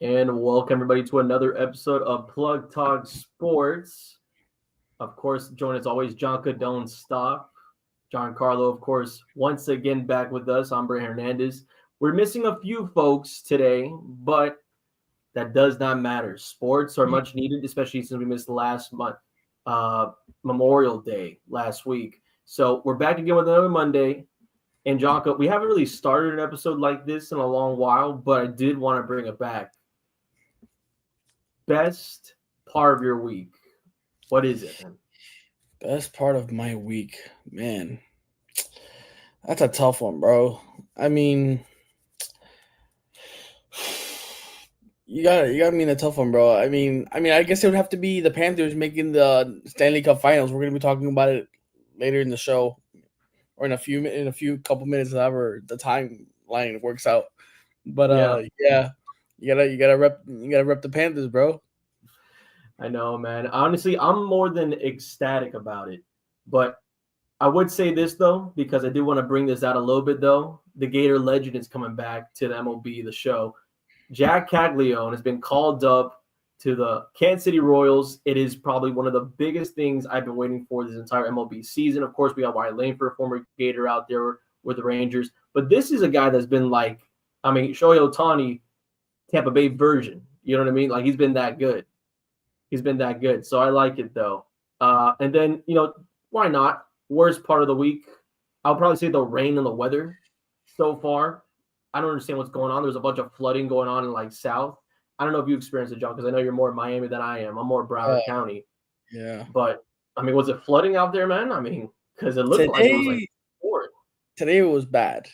And welcome everybody to another episode of Plug Talk Sports. Of course, join as always, Jonka Don't Stop. John Carlo, of course, once again back with us. I'm Bray Hernandez. We're missing a few folks today, but that does not matter. Sports are much needed, especially since we missed last month, Memorial Day last week. So we're back again with another Monday. And Jonka, we haven't really started an episode like this in a long while, but I did want to bring it back. Best part of your week. What is it, man? Best part of my week, man. That's a tough one, bro. I mean, you got me in a tough one, bro. I guess it would have to be the Panthers making the Stanley Cup Finals. We're gonna be talking about it later in the show, or in a few couple minutes, however the timeline works out. But yeah, you gotta rep the Panthers, bro. I know, man. Honestly, I'm more than ecstatic about it. But I would say this, though, because I do want to bring this out a little bit, though. The Gator legend is coming back to the MLB, the show. Jack Caglione has been called up to the Kansas City Royals. It is probably one of the biggest things I've been waiting for this entire MLB season. Of course, we got Wyatt Langford, former Gator, out there with the Rangers. But this is a guy that's been like, Shohei Ohtani, Tampa Bay version. You know what I mean? Like, he's been that good. He's been that good. So I like it, though. And then, why not? Worst part of the week, I'll probably say the rain and the weather so far. I don't understand what's going on. There's a bunch of flooding going on in, like, South. I don't know if you experienced it, John, because I know you're more in Miami than I am. I'm more Broward County. Yeah. But, was it flooding out there, man? Because it looked like it was, like, pouring. Today it was bad.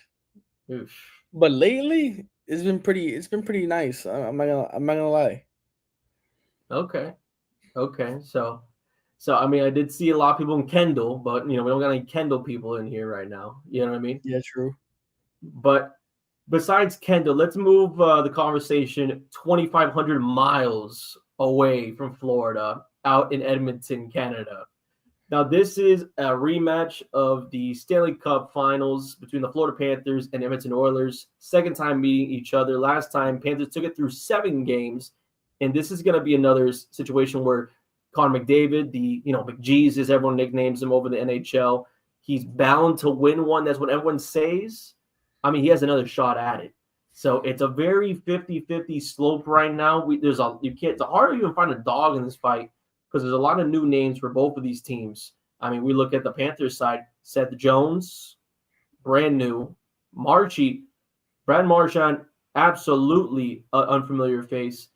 Oof. But lately, it's been pretty nice. I'm not gonna lie. Okay. So I did see a lot of people in Kendall, but we don't got any Kendall people in here right now. You know what I mean? Yeah, true. But besides Kendall, let's move the conversation 2,500 miles away from Florida, out in Edmonton, Canada. Now, this is a rematch of the Stanley Cup Finals between the Florida Panthers and Edmonton Oilers. Second time meeting each other. Last time, Panthers took it through 7 games. And this is going to be another situation where Connor McDavid, the McGee's, as everyone nicknames him over the NHL, he's bound to win one. That's what everyone says. He has another shot at it. So it's a very 50-50 slope right now. It's hard to even find a dog in this fight because there's a lot of new names for both of these teams. We look at the Panthers side, Seth Jones, brand new, Brad Marchand, absolutely an unfamiliar face.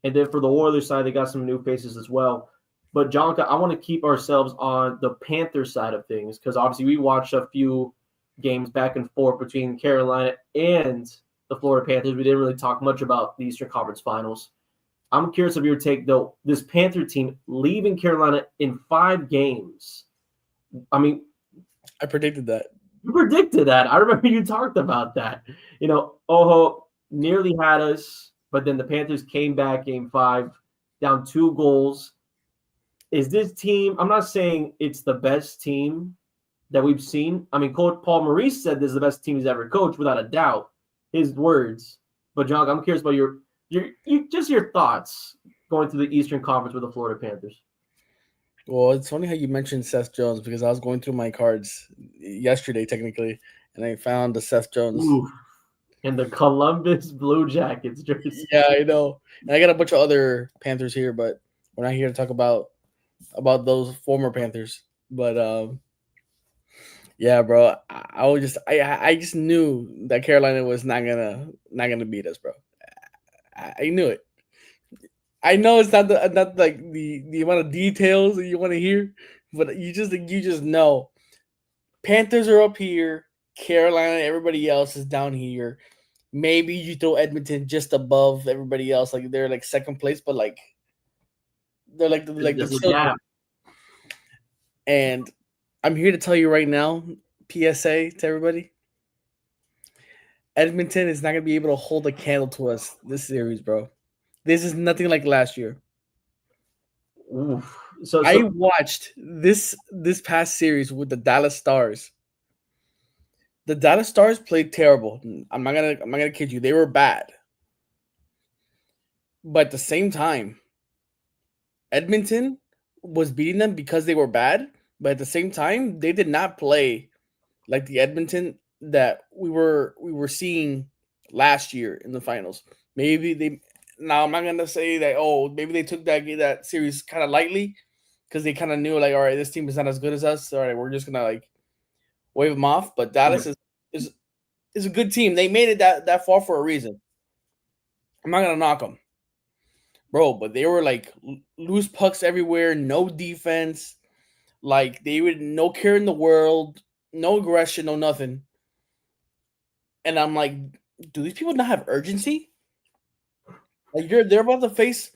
And then for the Oilers side, they got some new faces as well. But, Jonka, I want to keep ourselves on the Panther side of things because obviously we watched a few games back and forth between Carolina and the Florida Panthers. We didn't really talk much about the Eastern Conference Finals. I'm curious of your take, though. This Panther team leaving Carolina in 5 games. I predicted that. You predicted that. I remember you talked about that. Ojo nearly had us. But then the Panthers came back game 5, down 2 goals. Is this team – I'm not saying it's the best team that we've seen. Coach Paul Maurice said this is the best team he's ever coached, without a doubt. His words. But, John, I'm curious about your thoughts going through the Eastern Conference with the Florida Panthers. Well, it's funny how you mentioned Seth Jones because I was going through my cards yesterday, technically, and I found the Seth Jones. Ooh. And the Columbus Blue Jackets jersey. Yeah, I know. And I got a bunch of other Panthers here, but we're not here to talk about those former Panthers. But yeah, bro, I just knew that Carolina was not gonna beat us, bro. I knew it. I know it's not like the amount of details that you want to hear, but you just know. Panthers are up here, Carolina, everybody else is down here. Maybe you throw Edmonton just above everybody else, like they're like second place, but like they're like the gap. And I'm here to tell you right now, PSA to everybody, Edmonton is not gonna be able to hold a candle to us this series, bro. This is nothing like last year. Oof. So I watched this past series with the Dallas Stars. The Dallas Stars played terrible. I'm not gonna kid you. They were bad. But at the same time, Edmonton was beating them because they were bad. But at the same time, they did not play like the Edmonton that we were seeing last year in the finals. Maybe they now I'm not gonna say that maybe they took that series kind of lightly because they kind of knew like all right, this team is not as good as us. All right, we're just gonna like wave them off. But Dallas is is a good team. They made it that far for a reason. I'm not gonna knock them, bro. But they were like loose pucks everywhere, no defense. Like they would no care in the world, no aggression, no nothing. And I'm like, do these people not have urgency? Like they're about to face,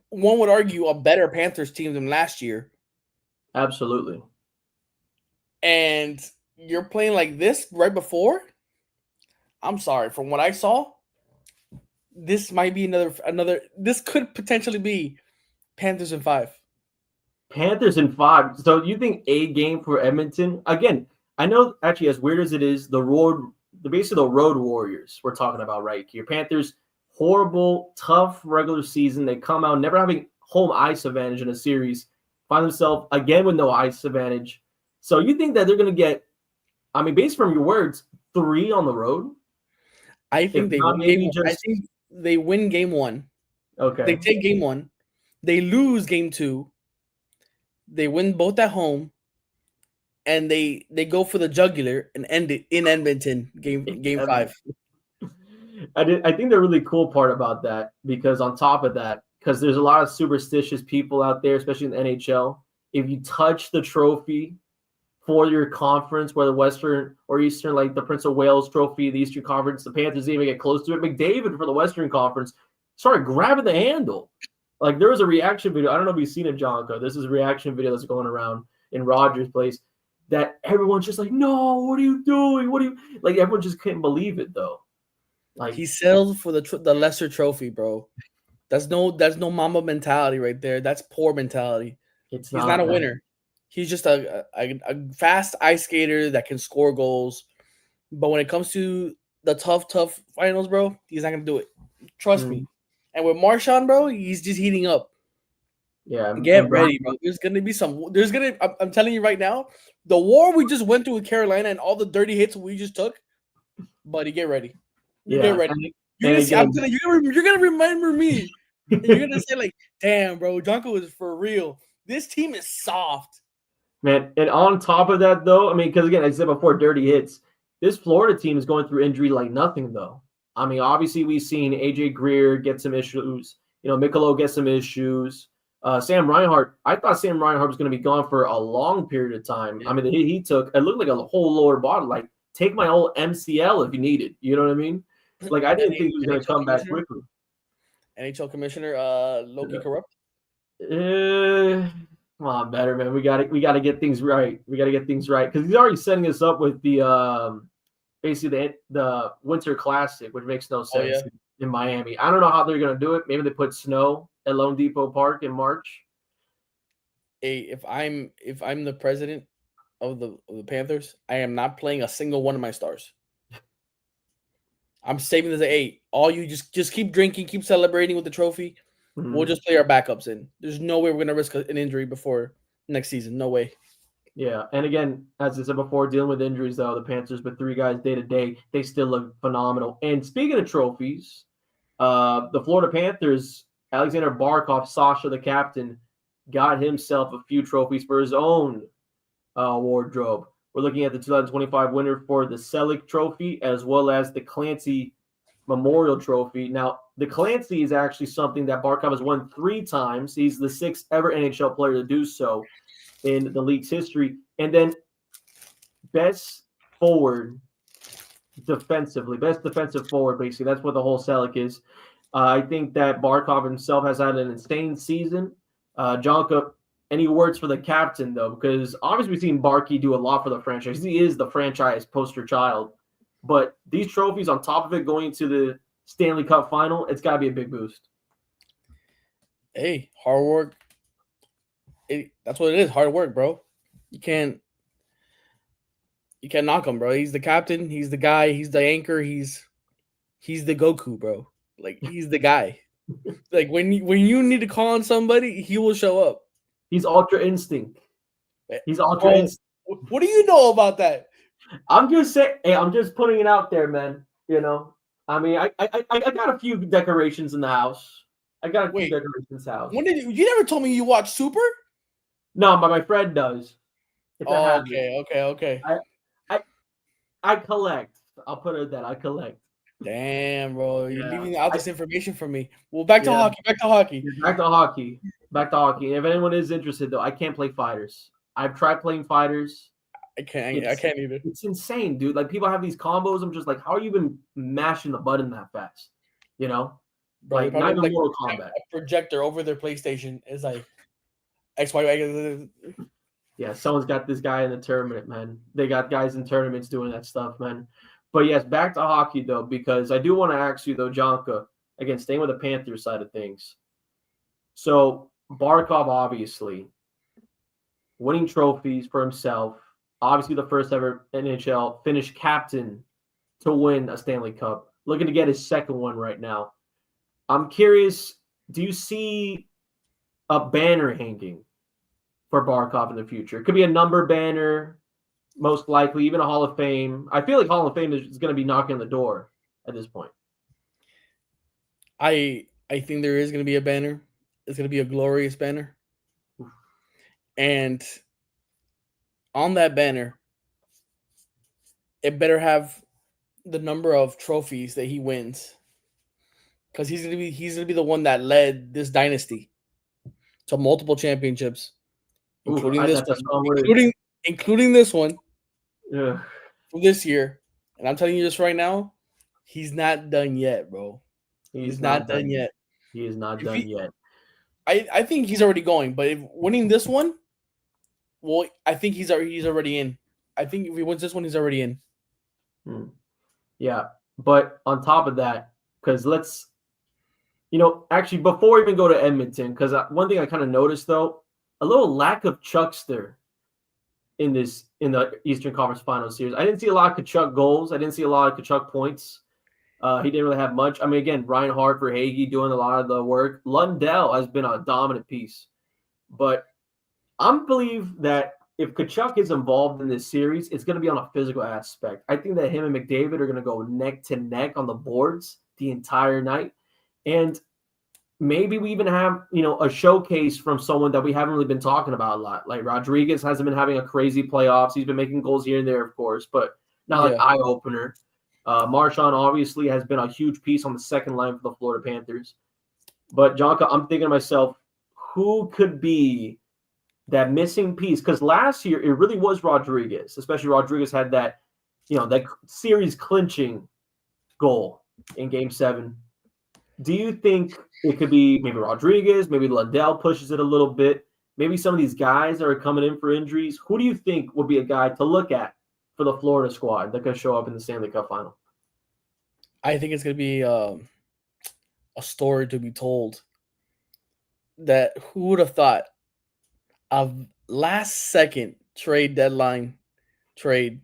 one would argue, a better Panthers team than last year, Absolutely. and you're playing like this right before. I'm sorry, from what I saw, this might be another. This could potentially be Panthers in 5. Panthers in 5. So you think a game for Edmonton? Again, I know actually as weird as it is, basically the road warriors we're talking about right here. Panthers, horrible, tough regular season. They come out never having home ice advantage in a series, find themselves again with no ice advantage. So you think that they're gonna get, I mean, based from your words, 3 on the road? I If think they not, win game. maybe I just think they win game 1. They okay. take game 1. They lose game 2. They win both at home, and they go for the jugular and end it in Edmonton game 5. I think the really cool part about that, because on top of that, because there's a lot of superstitious people out there, especially in the NHL. If you touch the trophy for your conference, whether Western or Eastern, like the Prince of Wales trophy, the Eastern Conference, the Panthers didn't even get close to it. McDavid for the Western Conference started grabbing the handle. Like there was a reaction video. I don't know if you've seen it, Jonka. This is a reaction video that's going around in Rogers' place that everyone's just like, no, what are you doing? What are you like? Everyone just couldn't believe it though. Like He settled for the lesser trophy, bro. That's no Mamba mentality right there. That's poor mentality. it's He's not a not that. winner. He's just a fast ice skater that can score goals. But when it comes to the tough finals, bro, he's not gonna do it. Trust me. And with Marshawn, bro, he's just heating up. Yeah, Get and Brian, ready, bro. There's gonna be some. There's gonna. I'm telling you right now, the war we just went through with Carolina and all the dirty hits we just took, buddy, get ready. You get yeah, ready. You're and gonna see. I'm again, telling you, you're gonna remember me. And you're gonna say like, "Damn, bro, Junko is for real. This team is soft." man, and on top of that, though, I mean, because again, I said before, dirty hits. This Florida team is going through injury like nothing, though. I mean, obviously, we've seen AJ Greer get some issues. You know, Mikolo get some issues. Sam Reinhart, I thought Sam Reinhart was going to be gone for a long period of time. Yeah. I mean, the hit he took, it looked like a whole lower body. Like, take my whole MCL if you need it. You know what I mean? Like, I didn't think he was going to NHL come back commissioner, quickly. NHL commissioner, Loki corrupt. Come on, better man. We gotta get things right. We gotta get things right because he's already setting us up with the basically the Winter Classic, which makes no Oh yeah. sense in Miami. I don't know how they're gonna do it. Maybe they put snow at Lone Depot Park in March. Hey, if I'm the president of the Panthers, I am not playing a single one of my stars. I'm saving this at 8. All you just keep drinking, keep celebrating with the trophy. We'll Mhm. just play our backups in. There's no way we're gonna risk an injury before next season. No way. Yeah, and again, as I said before, dealing with injuries though, the Panthers with 3 guys day to day, they still look phenomenal. And speaking of trophies, the Florida Panthers, Alexander Barkov, Sasha, the captain, got himself a few trophies for his own wardrobe. We're looking at the 2025 winner for the Selleck Trophy as well as the Clancy Memorial Trophy. Now, the Clancy is actually something that Barkov has won 3 times. He's the 6th ever NHL player to do so in the league's history. And then best forward defensively, best defensive forward, basically. That's what the whole Selleck is. I think that Barkov himself has had an insane season. Jonka, any words for the captain, though? Because obviously we've seen Barkey do a lot for the franchise. He is the franchise poster child. But these trophies, on top of it, going to the Stanley Cup final, it's got to be a big boost. Hey, hard work. That's what it is. Hard work, bro. You can't knock him, bro. He's the captain. He's the guy. He's the anchor. He's the Goku, bro. Like he's the guy. Like when you need to call on somebody, he will show up. He's Ultra Instinct. He's Ultra Bro, Instinct. what do you know about that? I'm just saying. Hey, I'm just putting it out there, man. You know, I mean, I got a few decorations in the house. I got a few Wait, decorations in the house. when did you never told me you watched Super? No, but my friend does. It's a Oh, habit. okay. I collect. I'll put it that I collect. Damn, bro, you're Yeah. leaving out this information from me. Well, back to hockey. Back to hockey. Back to hockey. Back to hockey. And if anyone is interested, though, I can't play fighters. I've tried playing fighters. I can't either. It's insane, dude. Like people have these combos. I'm just like, how are you even mashing the button that fast? You know, Bro, like not even Mortal Kombat. A projector over their PlayStation is like X Y. Yeah, someone's got this guy in the tournament, man. They got guys in tournaments doing that stuff, man. But yes, back to hockey though, because I do want to ask you though, Jonka, again, staying with the Panthers side of things. So Barkov, obviously, winning trophies for himself. Obviously, the first ever NHL Finnish captain to win a Stanley Cup. Looking to get his second one right now. I'm curious, do you see a banner hanging for Barkov in the future? It could be a number banner, most likely, even a Hall of Fame. I feel like Hall of Fame is going to be knocking on the door at this point. I think there is going to be a banner. It's going to be a glorious banner. And on that banner, it better have the number of trophies that he wins. Because he's gonna be the one that led this dynasty to multiple championships, including including this one Yeah. from this year. And I'm telling you this right now, he's not done yet, bro. He's not done yet. He is not done yet. I think he's already going, but if winning this one, well, I think he's already in. I think if he wins this one, he's already in. Yeah, but on top of that, because actually before we even go to Edmonton, because one thing I kind of noticed though, a little lack of Chuckster in the Eastern Conference Finals series. I didn't see a lot of Kachuk goals. I didn't see a lot of Kachuk points. He didn't really have much. I mean, again, Reinhardt for Hagee doing a lot of the work. Lundell has been a dominant piece. But I believe that if Kachuk is involved in this series, it's going to be on a physical aspect. I think that him and McDavid are going to go neck to neck on the boards the entire night. And maybe we even have, a showcase from someone that we haven't really been talking about a lot. Like Rodriguez hasn't been having a crazy playoffs. He's been making goals here and there, of course, but not like eye-opener. Marchand obviously has been a huge piece on the second line for the Florida Panthers. But, Jonka, I'm thinking to myself, who could be that missing piece? Because last year, it really was Rodriguez. Especially Rodriguez had that, that series clinching goal in Game 7. Do you think it could be maybe Rodriguez, maybe Lundell pushes it a little bit, maybe some of these guys that are coming in for injuries? Who do you think would be a guy to look at for the Florida squad that could show up in the Stanley Cup final? I think it's going to be a story to be told. That who would have thought a last-second trade deadline trade,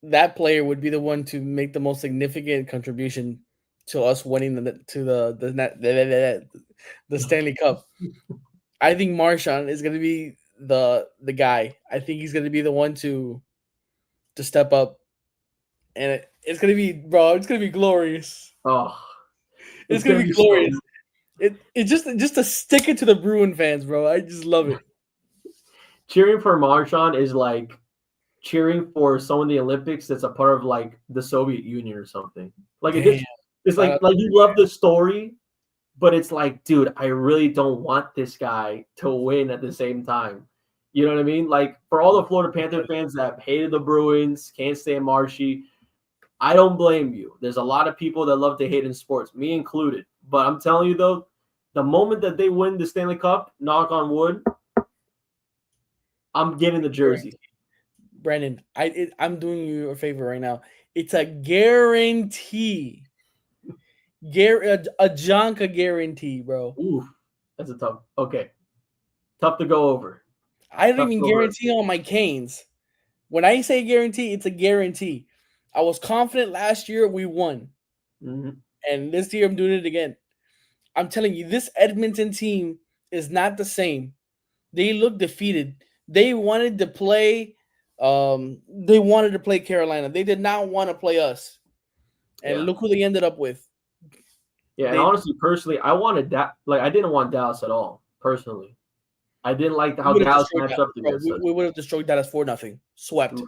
that player would be the one to make the most significant contribution to us winning the Stanley Cup. I think Marchand is going to be the guy. I think he's going to be the one to step up, and it's going to be, bro. It's going to be glorious. Oh, it's going to be glorious. It just to stick it to the Bruin fans, bro. I just love it. Cheering for Marchand is like cheering for someone in the Olympics that's a part of like the Soviet Union or something. Like it's like you love the story, but it's like, dude, I really don't want this guy to win at the same time. You know what I mean? Like for all the Florida Panther fans that hated the Bruins, can't stand Marshy, I don't blame you. There's a lot of people that love to hate in sports, me included. But I'm telling you though, the moment that they win the Stanley Cup, knock on wood, I'm getting the jersey. Brandon, I'm doing you a favor right now. It's a guarantee. A Jonka guarantee, bro. Ooh, that's a tough. Okay, tough to go over. I don't even guarantee on my Canes. When I say guarantee, it's a guarantee. I was confident last year we won, and And this year I'm doing it again. I'm telling you, this Edmonton team is not the same. They look defeated. They wanted to play. They wanted to play Carolina. They did not want to play us. And look who they ended up with. Yeah, and honestly, personally, I wanted that. Like, I didn't want Dallas at all. Personally, I didn't like how Dallas matched up against us. We would have destroyed Dallas 4-0. Swept.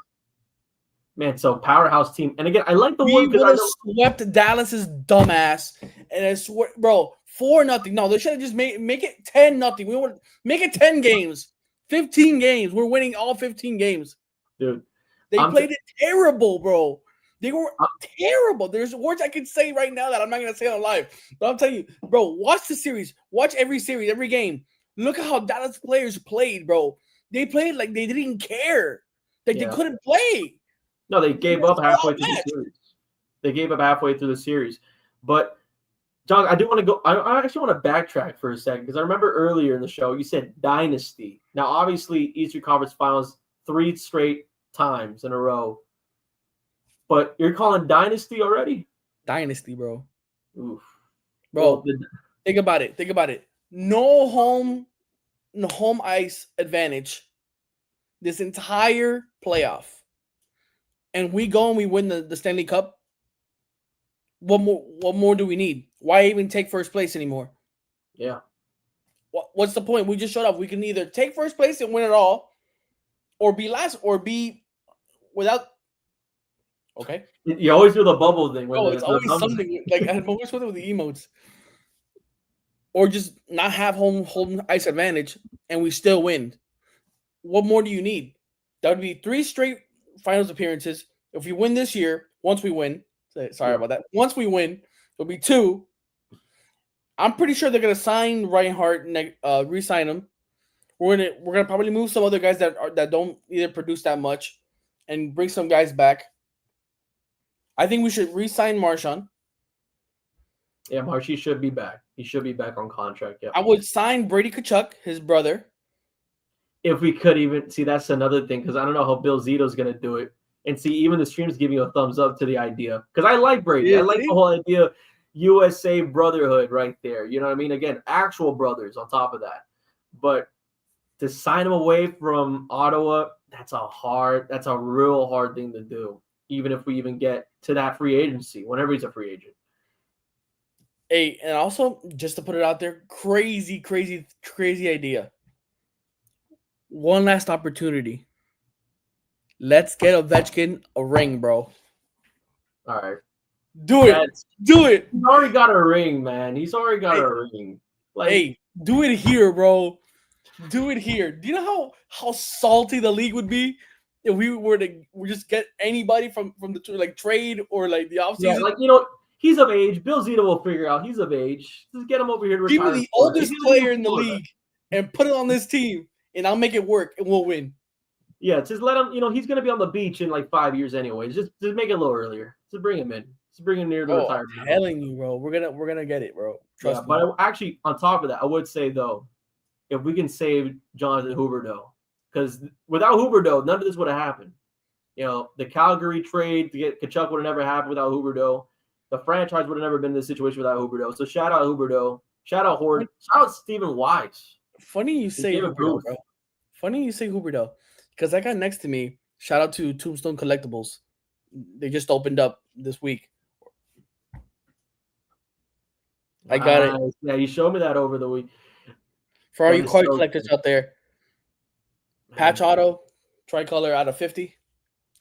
Man, so powerhouse team. And again, I like the we one because would have swept Dallas's dumbass. And I swear, bro, 4-0. No, they should have just make it 10-0. We would make it 10 games, 15 games. We're winning all 15 games. Dude, they played it terrible, bro. They were terrible. There's words I can say right now that I'm not gonna say on live. But I'm telling you, bro, watch the series. Watch every series, every game. Look at how Dallas players played, bro. They played like they didn't care. Like they couldn't play. No, they gave up halfway through the series. They gave up halfway through the series. But John, I do want to go. I actually want to backtrack for a second because I remember earlier in the show you said dynasty. Now, obviously, Eastern Conference Finals 3 straight times in a row. But you're calling dynasty already? Dynasty, bro. Oof. Bro, think about it. Think about it. No home ice advantage this entire playoff. And we go and we win the Stanley Cup. What more do we need? Why even take first place anymore? Yeah. What's the point? We just showed up. We can either take first place and win it all, or be last, or be without. Okay. You always do the bubble thing. It's always something. Like I'm always with the emotes. Or just not have home ice advantage and we still win. What more do you need? That would be 3 straight finals appearances. If we win this year, once we win, sorry about that. Once we win, it'll be 2. I'm pretty sure they're gonna sign Reinhardt and re-sign him. We're gonna probably move some other guys that don't either produce that much, and bring some guys back. I think we should re-sign Marchand. Yeah, Marshy should be back. He should be back on contract. Yeah. I would sign Brady Tkachuk, his brother. If we could even see, that's another thing because I don't know how Bill Zito's gonna do it. And see, even the stream's giving you a thumbs up to the idea because I like Brady. I like the whole idea, USA brotherhood right there. You know what I mean? Again, actual brothers on top of that. But to sign him away from Ottawa, that's a real hard thing to do. Even if we even get to that free agency, whenever he's a free agent. Hey, and also just to put it out there, crazy idea. One last opportunity. Let's get Ovechkin a ring, bro. All right. Do it. Do it. He's already got a ring, man. He's already got a ring. Like, do it here, bro. Do it here. Do you know how salty the league would be if we were to just get anybody from the trade or like the offseason? Yeah, he's of age. Bill Zito will figure out he's of age. Just get him over here to retire. Give me the oldest player in the league and put it on this team, and I'll make it work, and we'll win. Yeah, just let him. He's going to be on the beach in like 5 years anyways. Just make it a little earlier. Just bring him in. Just bring him near the retirement. I'm telling you, bro. We're gonna get it, bro. Trust me. But actually, on top of that, I would say though, if we can save Jonathan Huberdeau, because without Huberdeau, none of this would have happened. The Calgary trade to get Tkachuk would have never happened without Huberdeau. The franchise would have never been in this situation without Huberdeau. So shout out Huberdeau. Shout out Horde. Shout out Stephen Wise. Funny you say Huberdeau, bro. Funny you say Huberdeau. Because that guy next to me, shout out to Tombstone Collectibles. They just opened up this week. I got it. Yeah, you showed me that over the week. For all you card collectors out there, patch auto, tricolor out of 50.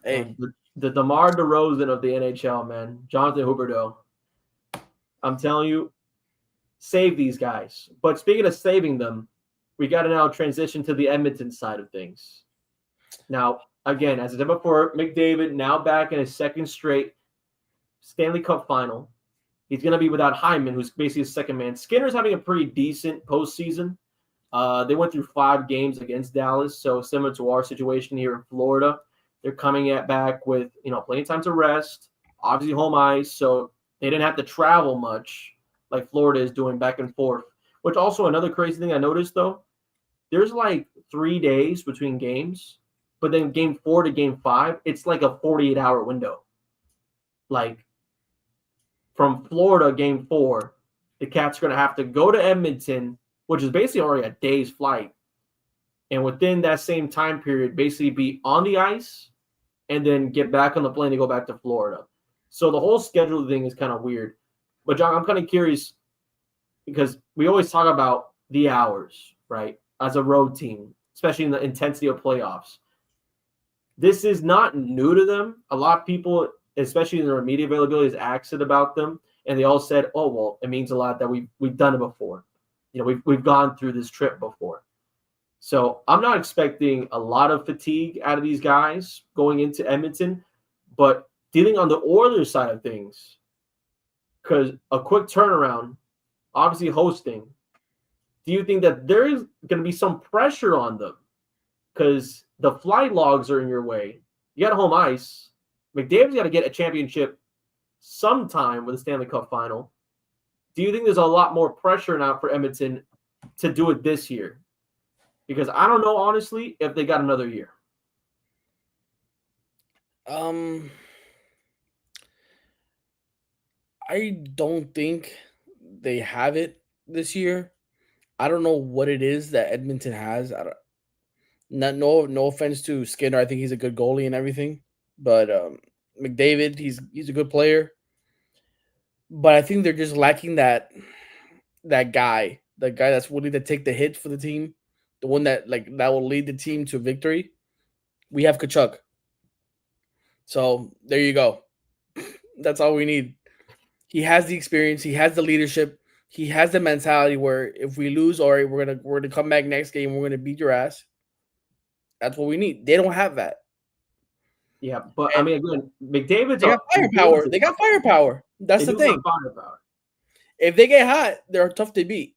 Hey. The DeMar DeRozan of the NHL, man. Jonathan Huberdeau. I'm telling you, save these guys. But speaking of saving them, we got to now transition to the Edmonton side of things. Now, again, as I said before, McDavid now back in his second straight Stanley Cup final. He's going to be without Hyman, who's basically his second man. Skinner's having a pretty decent postseason. They went through 5 games against Dallas, so similar to our situation here in Florida. They're coming back with, plenty of time to rest, obviously home ice, so they didn't have to travel much like Florida is doing back and forth. Which also another crazy thing I noticed, though, there's like 3 days between games, but then game 4 to game 5, it's like a 48-hour window. Like from Florida game 4, the Cats are going to have to go to Edmonton, which is basically already a day's flight. And within that same time period, basically be on the ice and then get back on the plane to go back to Florida. So the whole schedule thing is kind of weird. But John, I'm kind of curious because we always talk about the hours, right? As a road team, especially in the intensity of playoffs. This is not new to them. A lot of people, especially in their media availability, has asked it about them, and they all said, "Oh, well, it means a lot that we've done it before. You know, we've gone through this trip before." So I'm not expecting a lot of fatigue out of these guys going into Edmonton, but dealing on the Oilers side of things, because a quick turnaround, obviously hosting. Do you think that there is going to be some pressure on them? Because the flight logs are in your way. You got home ice. McDavid's got to get a championship sometime with the Stanley Cup final. Do you think there's a lot more pressure now for Edmonton to do it this year? Because I don't know, honestly, if they got another year. I don't think they have it this year. I don't know what it is that Edmonton has. No offense to Skinner. I think he's a good goalie and everything, but McDavid, he's a good player. But I think they're just lacking that guy, the guy that's willing to take the hit for the team, the one that that will lead the team to victory. We have Kachuk, so there you go. That's all we need. He has the experience. He has the leadership. He has the mentality where if we lose, all right, we're gonna come back next game. We're gonna beat your ass. That's what we need. They don't have that. Yeah, but I mean, again, McDavid's They got firepower. They got firepower. That's the thing. Firepower. If they get hot, they're tough to beat.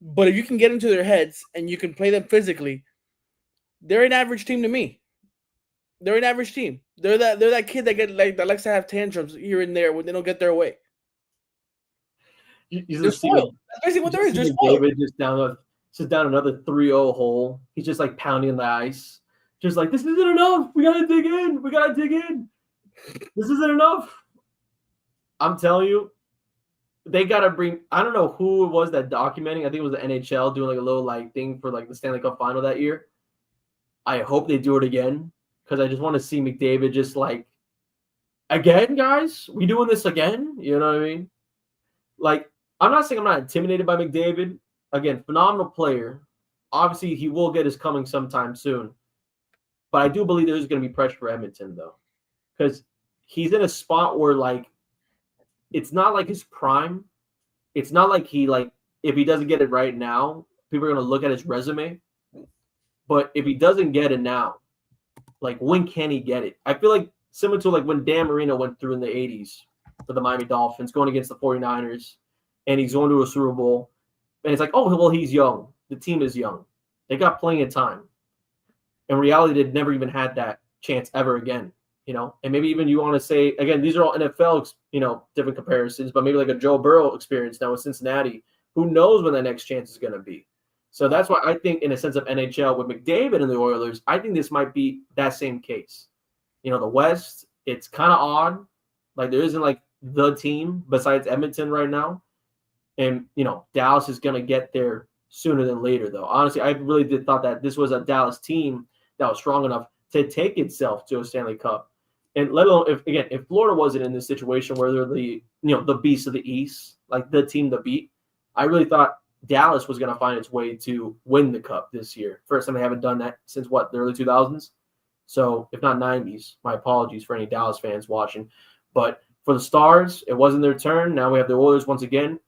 But if you can get into their heads and you can play them physically, they're an average team to me. They're an average team. They're that kid that likes to have tantrums here and there when they don't get their way. They're spoiled. That's basically what there is. They're spoiled. David just down another 3-0 hole. He's just like pounding the ice. Just like, this isn't enough. We gotta dig in. This isn't enough. I'm telling you, they gotta bring. I don't know who it was that documenting. I think it was the NHL doing like a little like thing for like the Stanley Cup final that year. I hope they do it again because I just want to see McDavid just like, again, guys, we doing this again? You know what I mean? Like, I'm not saying I'm not intimidated by McDavid. Again, phenomenal player. Obviously, he will get his coming sometime soon. But I do believe there's going to be pressure for Edmonton, though. Because he's in a spot where, like, it's not like his prime. It's not like if he doesn't get it right now, people are going to look at his resume. But if he doesn't get it now, like, when can he get it? I feel like similar to, like, when Dan Marino went through in the 80s for the Miami Dolphins, going against the 49ers, and he's going to a Super Bowl. And it's like, oh, well, he's young. The team is young. They got plenty of time. In reality, they've never even had that chance ever again, you know? And maybe even you want to say, again, these are all NFL, different comparisons, but maybe like a Joe Burrow experience now with Cincinnati. Who knows when that next chance is going to be? So that's why I think in a sense of NHL with McDavid and the Oilers, I think this might be that same case. You know, the West, it's kind of odd. Like there isn't like the team besides Edmonton right now. And, Dallas is going to get there sooner than later, though. Honestly, I really did thought that this was a Dallas team that was strong enough to take itself to a Stanley Cup. And let alone, if Florida wasn't in this situation where they're the beast of the East, like the team to beat, I really thought Dallas was going to find its way to win the Cup this year. First time they haven't done that since, the early 2000s? So, if not 90s, my apologies for any Dallas fans watching. But for the Stars, it wasn't their turn. Now we have the Oilers once again.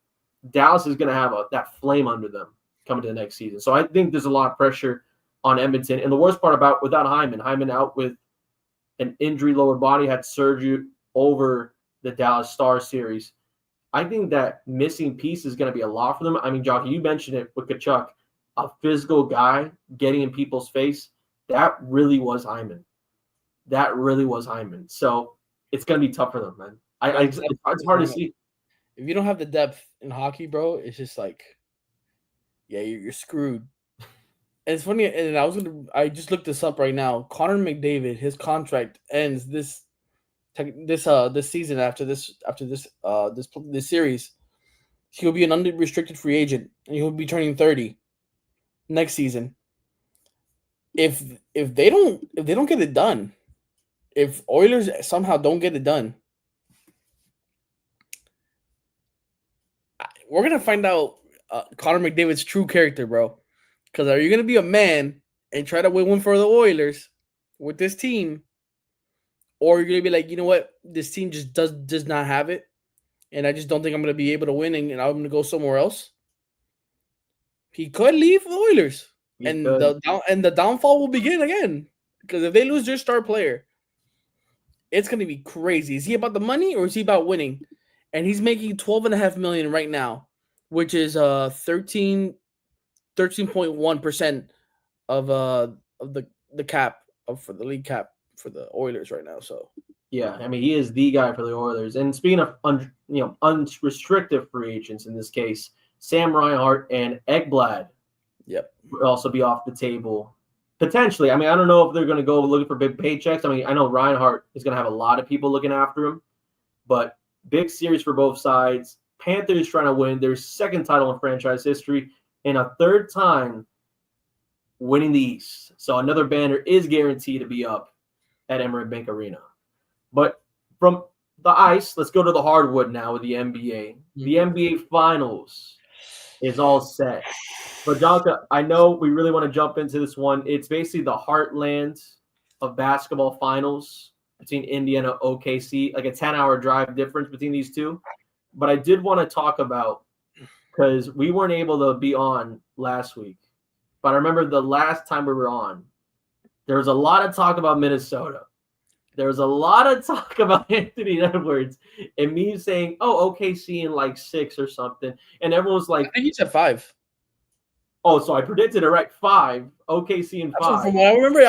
Dallas is going to have that flame under them coming to the next season. So I think there's a lot of pressure on Edmonton. And the worst part about without Hyman out with an injury lower body, had surgery over the Dallas Stars series. I think that missing piece is going to be a lot for them. I mean, Jockey, you mentioned it with Kachuk, a physical guy getting in people's face. That really was Hyman. So it's going to be tough for them, man. It's hard to see. If you don't have the depth in hockey, bro, it's just like, yeah, you're screwed. And it's funny, and I just looked this up right now. Connor McDavid, his contract ends this season after this series, he'll be an unrestricted free agent and he'll be turning 30 next season. If they don't get it done, if Oilers somehow don't get it done, we're gonna find out Connor McDavid's true character, bro. Because are you gonna be a man and try to win one for the Oilers with this team, or you're gonna be like, you know what, this team just does not have it, and I just don't think I'm gonna be able to win, and I'm gonna go somewhere else. He could leave the Oilers, and the downfall will begin again. Because if they lose their star player, it's gonna be crazy. Is he about the money or is he about winning? And he's making $12.5 million right now, which is 13.1% of the cap for the league cap for the Oilers right now. So yeah, I mean he is the guy for the Oilers. And speaking of unrestricted free agents in this case, Sam Reinhart and Ekblad, will also be off the table potentially. I mean, I don't know if they're going to go looking for big paychecks. I mean, I know Reinhart is going to have a lot of people looking after him, but big series for both sides. Panthers trying to win their second title in franchise history and a third time winning the East. So another banner is guaranteed to be up at Emirates Bank Arena. But from the ice, let's go to the hardwood now with the NBA. The NBA Finals is all set. But Jonka, I know we really want to jump into this one. It's basically the heartland of basketball finals between Indiana and OKC, like a 10-hour drive difference between these two. But I did want to talk about, because we weren't able to be on last week, but I remember the last time we were on, there was a lot of talk about Minnesota. There was a lot of talk about Anthony Edwards and me saying, oh, OKC in like 6 or something. And everyone's like, I think he said 5. Oh, so I predicted it right. 5. OKC in 5. From what I remember,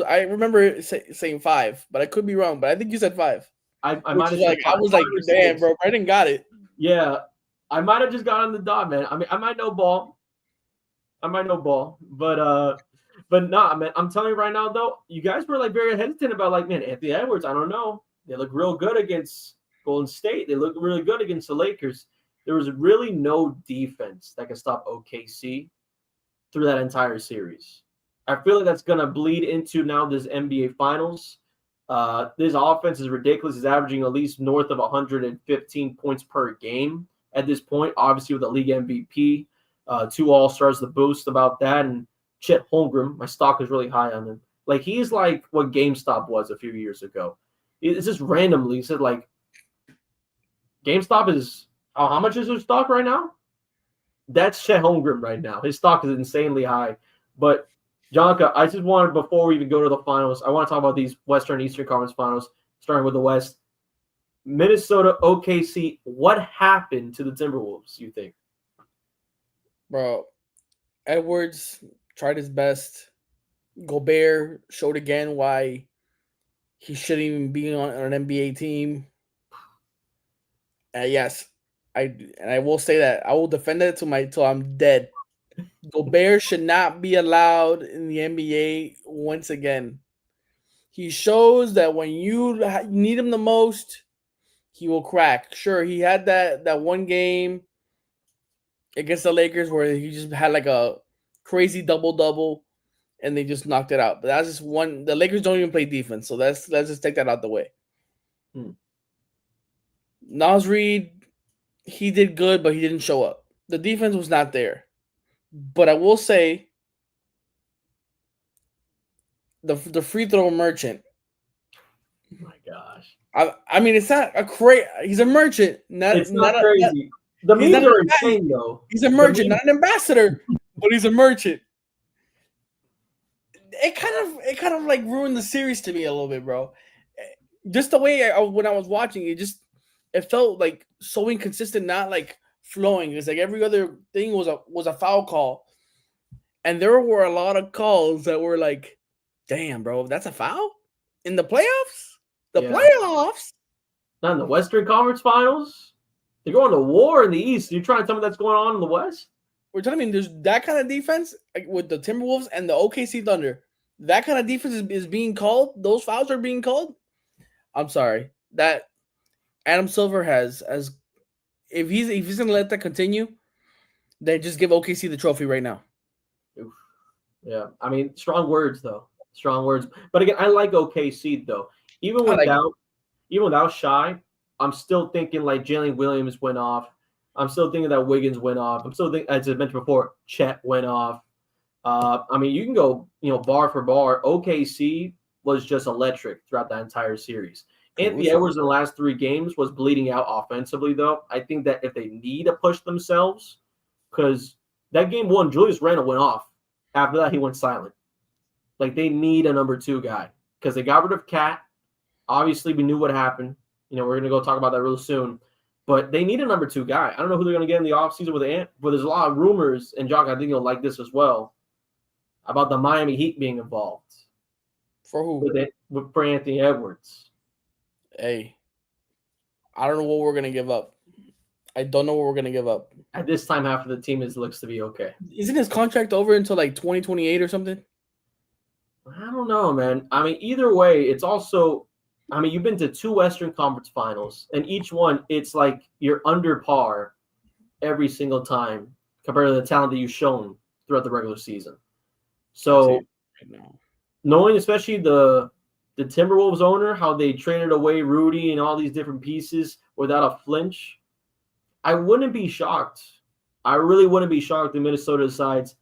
I remember saying 5, but I could be wrong. But I think you said 5. I might have like, I was like, damn, bro, Brendan got it. Yeah, I might have just got on the dot, man. I mean, I might know ball. But nah, man. I'm telling you right now, though, you guys were like very hesitant about like, man, Anthony Edwards. I don't know. They look real good against Golden State. They look really good against the Lakers. There was really no defense that could stop OKC through that entire series. I feel like that's going to bleed into now this NBA Finals. This offense is ridiculous. He's averaging at least north of 115 points per game at this point, obviously with the league MVP, 2 All-Stars, the boost about that, and Chet Holmgren, my stock is really high on him. Like, he's like what GameStop was a few years ago. It's just randomly said, like, GameStop is, how much is their stock right now? That's Chet Holmgren right now. His stock is insanely high. But, Jonka, I just wanted, before we even go to the finals, I want to talk about these Western Eastern Conference finals, starting with the West. Minnesota, OKC, what happened to the Timberwolves, you think? Bro, Edwards tried his best. Gobert showed again why he shouldn't even be on an NBA team. Yes, I will say that. I will defend it till I'm dead. Gobert should not be allowed in the NBA once again. He shows that when you need him the most, he will crack. Sure, he had that one game against the Lakers where he just had like a crazy double-double and they just knocked it out. But that's just one. The Lakers don't even play defense, so let's just take that out the way. Naz Reid, he did good, but he didn't show up. The defense was not there. But I will say, the free throw merchant. Oh my gosh! I mean, it's not a crazy. He's a merchant. It's not crazy. The memes are insane, though. He's a merchant, not an ambassador, but he's a merchant. It kind of like ruined the series to me a little bit, bro. Just the way when I was watching it felt like so inconsistent, not like flowing. It's like every other thing was a foul call, and there were a lot of calls that were like, "Damn, bro, that's a foul in the playoffs." Playoffs, not in the Western Conference Finals. They're going to war in the East. You're trying to tell me that's going on in the West? We're telling me there's that kind of defense with the Timberwolves and the OKC Thunder. That kind of defense is being called. Those fouls are being called. I'm sorry. that Adam Silver has as if he's gonna let that continue, then just give OKC the trophy right now. Oof. Yeah, I mean, strong words though. Strong words. But again, I like OKC though. Even I like without even without Shy, I'm still thinking like Jalen Williams went off. I'm still thinking that Wiggins went off. I'm still thinking, as I mentioned before, Chet went off. I mean, you can go, bar for bar. OKC was just electric throughout that entire series. Anthony Edwards in the last 3 games was bleeding out offensively, though. I think that if they need to push themselves, because that game 1, Julius Randle went off. After that, he went silent. Like, they need a number 2 guy because they got rid of Cat. Obviously, we knew what happened. We're going to go talk about that real soon. But they need a number 2 guy. I don't know who they're going to get in the offseason with Ant, but there's a lot of rumors, and Jock, I think you'll like this as well, about the Miami Heat being involved. For who? For Anthony Edwards. Hey, I don't know what we're going to give up. I don't know what we're going to give up. At this time, half of the team looks to be okay. Isn't his contract over until like 2028 or something? I don't know, man. I mean, either way, it's also – I mean, you've been to 2 Western Conference Finals, and each one, it's like you're under par every single time compared to the talent that you've shown throughout the regular season. So, knowing especially the Timberwolves owner, how they traded away Rudy and all these different pieces without a flinch, I wouldn't be shocked. I really wouldn't be shocked if Minnesota decides,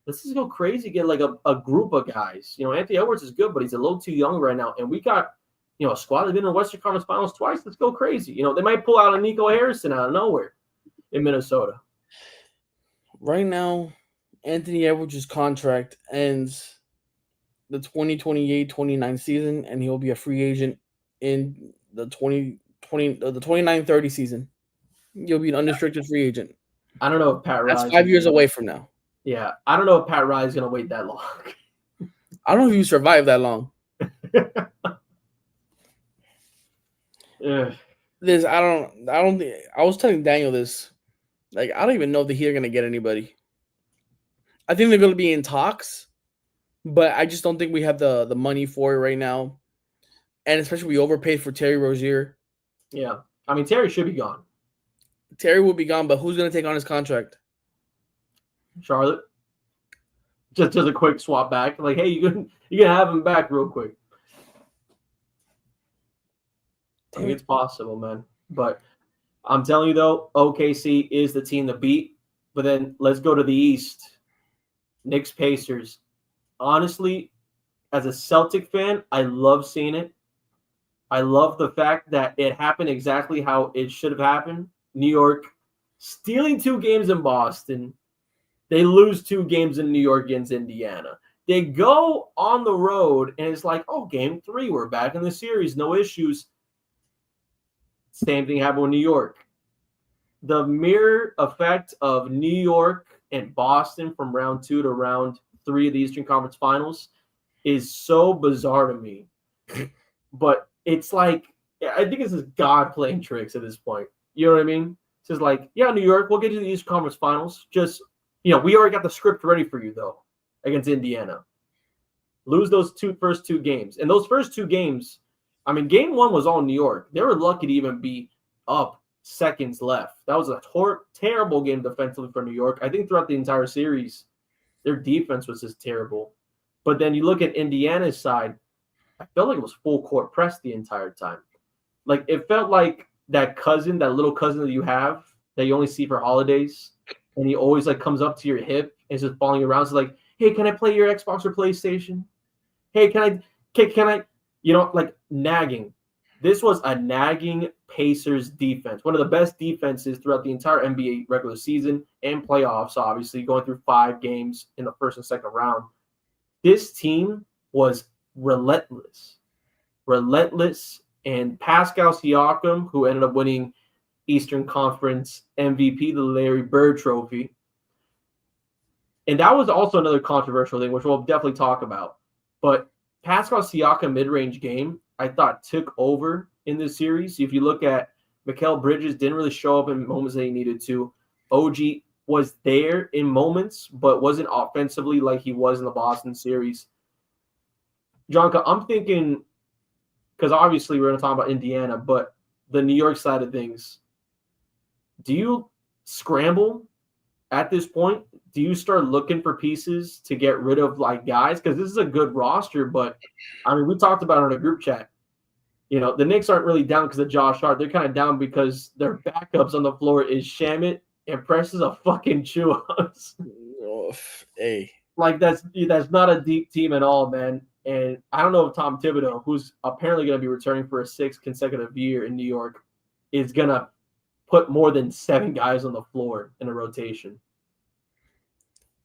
let's just go crazy, get like a group of guys. Anthony Edwards is good, but he's a little too young right now. And we got, a squad that's been in the Western Conference Finals twice. Let's go crazy. They might pull out a Nico Harrison out of nowhere in Minnesota. Right now, Anthony Edwards' contract ends the 2028-29 season, and he'll be a free agent in the 29-30 season. You'll be an unrestricted free agent. I don't know if Pat Riley. That's 5 years away from now. Yeah, I don't know if Pat Riley's gonna wait that long. I don't know if you survive that long. This I don't think I was telling Daniel this. Like, I don't even know if the Heat are gonna get anybody. I think they're gonna be in talks, but I just don't think we have the money for it right now. And especially we overpaid for Terry Rozier. Yeah. I mean, Terry should be gone. Terry will be gone, but who's gonna take on his contract? Charlotte. Just a quick swap back. Like, hey, you can have him back real quick. I think it's possible, man. But I'm telling you, though, OKC is the team to beat. But then let's go to the East. Knicks, Pacers. Honestly, as a Celtic fan, I love seeing it. I love the fact that it happened exactly how it should have happened. New York stealing 2 games in Boston. They lose 2 games in New York against Indiana. They go on the road, and it's like, oh, game 3, we're back in the series, no issues. Same thing happened with New York. The mirror effect of New York and Boston from round 2 to round 3 of the Eastern Conference Finals is so bizarre to me. But it's like, I think it's just God playing tricks at this point. You know what I mean? It's just like, yeah, New York, we'll get to the Eastern Conference Finals. Just, we already got the script ready for you, though, against Indiana. Lose those first two games. And those first 2 games, I mean, game 1 was all New York. They were lucky to even be up seconds left. That was a terrible game defensively for New York. I think throughout the entire series, their defense was just terrible. But then you look at Indiana's side, I felt like it was full court press the entire time. Like, it felt like that little cousin that you have that you only see for holidays, and he always like comes up to your hip and is just following you around. So like, hey, can I play your Xbox or PlayStation? Hey, can I, like nagging. This was a nagging Pacers defense. One of the best defenses throughout the entire NBA regular season and playoffs, obviously, going through 5 games in the first and second round. This team was relentless. And Pascal Siakam, who ended up winning Eastern Conference MVP, the Larry Bird Trophy. And that was also another controversial thing, which we'll definitely talk about. But Pascal Siakam mid-range game, I thought, took over in this series. If you look at Mikal Bridges, didn't really show up in moments that he needed to. OG was there in moments, but wasn't offensively like he was in the Boston series. Jonka, I'm thinking because obviously we're going to talk about Indiana, but the New York side of things, do you scramble at this point? Do you start looking for pieces to get rid of like guys? Because this is a good roster, but I mean, we talked about it in a group chat. The Knicks aren't really down because of Josh Hart. They're kind of down because their backups on the floor is Shamit and Press is a fucking chew us. Hey, like that's not a deep team at all, man. And I don't know if Tom Thibodeau, who's apparently going to be returning for a 6th consecutive year in New York, is going to put more than 7 guys on the floor in a rotation.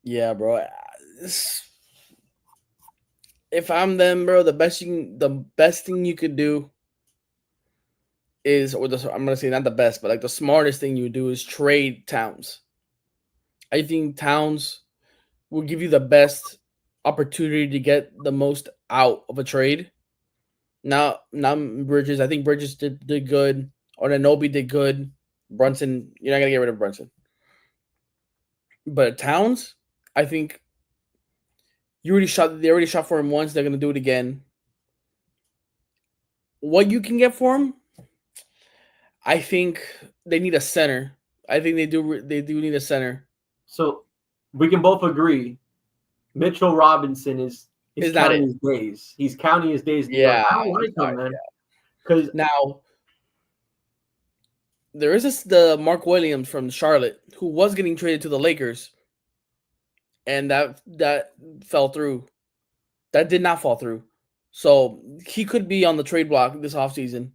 Yeah, bro. If I'm them, bro, the best thing you could do is, I'm gonna say not the best, but like the smartest thing you do is trade Towns. I think Towns will give you the best opportunity to get the most out of a trade. Now Bridges, I think Bridges did good. Anunoby did good. Brunson, you're not gonna get rid of Brunson. But Towns, I think they already shot for him once. They're gonna do it again. What you can get for him, I think they need a center. I think they do need a center. So we can both agree Mitchell Robinson is counting his days. He's counting his days in New York. I don't like him, man. Because now there is the Mark Williams from Charlotte who was getting traded to the Lakers, and that fell through. That did not fall through. So he could be on the trade block this offseason.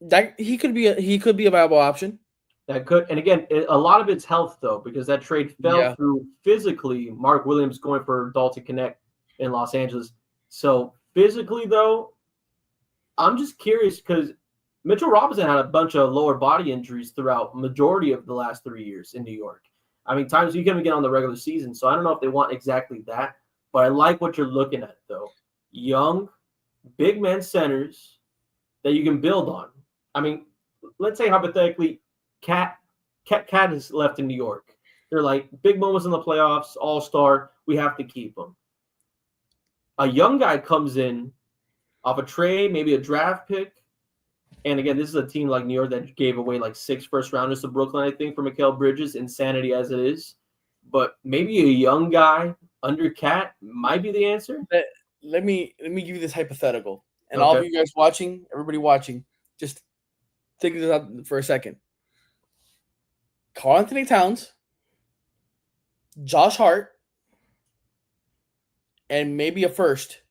That he could be a viable option. That could, and again, a lot of it's health though, because that trade fell through physically. Mark Williams going for Dalton Connect in Los Angeles. So physically though, I'm just curious because Mitchell Robinson had a bunch of lower body injuries throughout majority of the last 3 years in New York. I mean, times you can get on the regular season, so I don't know if they want exactly that, but I like what you're looking at though. Young, big man centers that you can build on. I mean, let's say hypothetically, Cat is left in New York. They're like big moments in the playoffs, all-star. We have to keep him. A young guy comes in off a trade, maybe a draft pick. And again, this is a team like New York that gave away like 6 first-rounders to Brooklyn, I think, for Mikal Bridges, insanity as it is. But maybe a young guy under Cat might be the answer. Let me give you this hypothetical. And all of you guys watching, everybody watching, just think this out for a second. Karl-Anthony Towns, Josh Hart, and maybe a first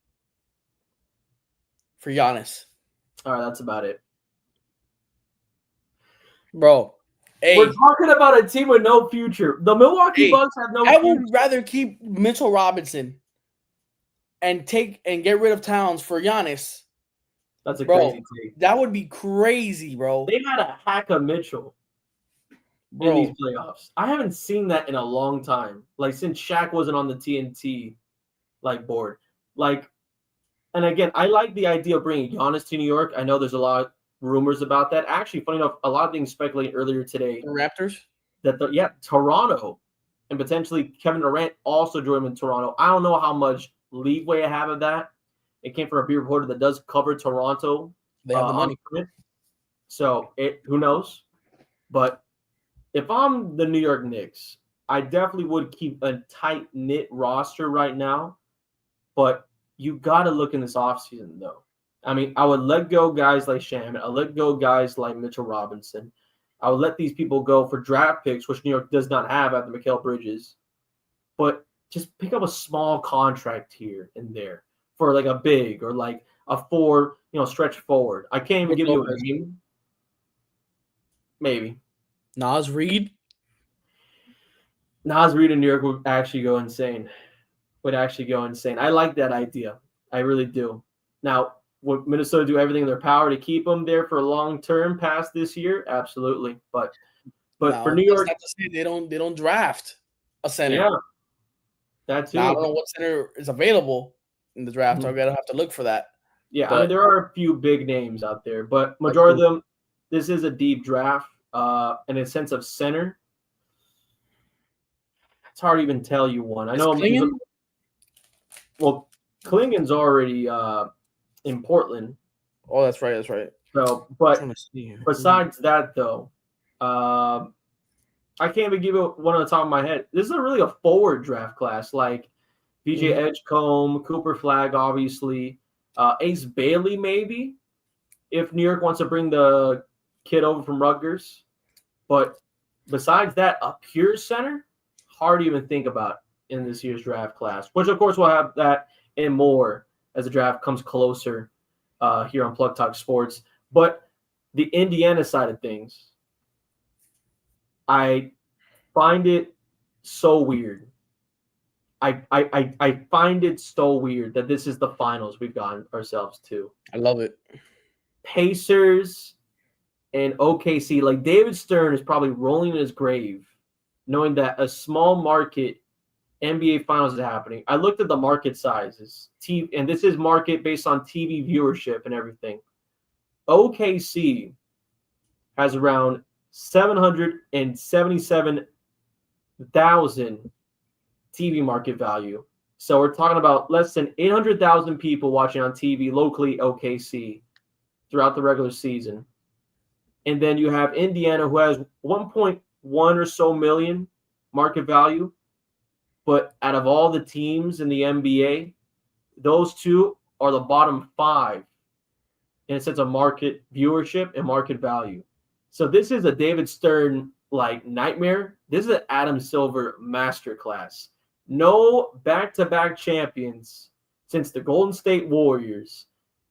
for Giannis. All right, that's about it. Bro, we're talking about a team with no future. The Milwaukee Bucks have no future. I would rather keep Mitchell Robinson and get rid of Towns for Giannis. That's a crazy take. That would be crazy, bro. They had a hack of Mitchell in these playoffs. I haven't seen that in a long time. Like since Shaq wasn't on the TNT board. And again, I like the idea of bringing Giannis to New York. I know there's a lot of rumors about that. Actually, funny enough, a lot of things speculated earlier today. The Raptors? Toronto and potentially Kevin Durant also join him in Toronto. I don't know how much leeway I have of that. It came from a beat reporter that does cover Toronto. They have the money. So who knows? But if I'm the New York Knicks, I definitely would keep a tight-knit roster right now. But you got to look in this offseason, though. I mean, I would let go guys like Shamit. I let go guys like Mitchell Robinson. I would let these people go for draft picks, which New York does not have after Mikal Bridges. But just pick up a small contract here and there for like a big or like a 4, stretch forward. I can't even give you a name. Maybe. Naz Reid? Naz Reid in New York would actually go insane. I like that idea. I really do. Now, would Minnesota do everything in their power to keep him there for long term past this year? Absolutely. But for New York, that's not to say they don't draft a center. Yeah, that too. Now, I don't know what center is available in the draft. I'm gonna have to look for that. Yeah, I mean there are a few big names out there, but majority of them, this is a deep draft. In a sense of center, it's hard to even tell you one. I know. Klingon? Well, Klingon's already in Portland. Oh, that's right. That's right. So, I'm but trying to see. besides that, though, I can't even give it one on the top of my head. This is really a forward draft class, like BJ Edgecombe, Cooper Flag, obviously, Ace Bailey, maybe, if New York wants to bring the kid over from Rutgers. But besides that, a pure center, hard to even think about in this year's draft class, which, of course, we'll have that and more as the draft comes closer here on Plug Talk Sports. But the Indiana side of things, I find it so weird. I find it so weird that this is the finals we've gotten ourselves to. I love it. Pacers and OKC, like David Stern is probably rolling in his grave knowing that a small market NBA finals is happening. I looked at the market sizes, and this is market based on TV viewership and everything. OKC has around 777,000 TV market value. So we're talking about less than 800,000 people watching on TV locally OKC throughout the regular season. And then you have Indiana, who has 1.1 or so million market value. But out of all the teams in the NBA, those two are the bottom 5 in a sense of market viewership and market value. So this is a David Stern like nightmare. This is an Adam Silver masterclass. No back-to-back champions since the Golden State Warriors.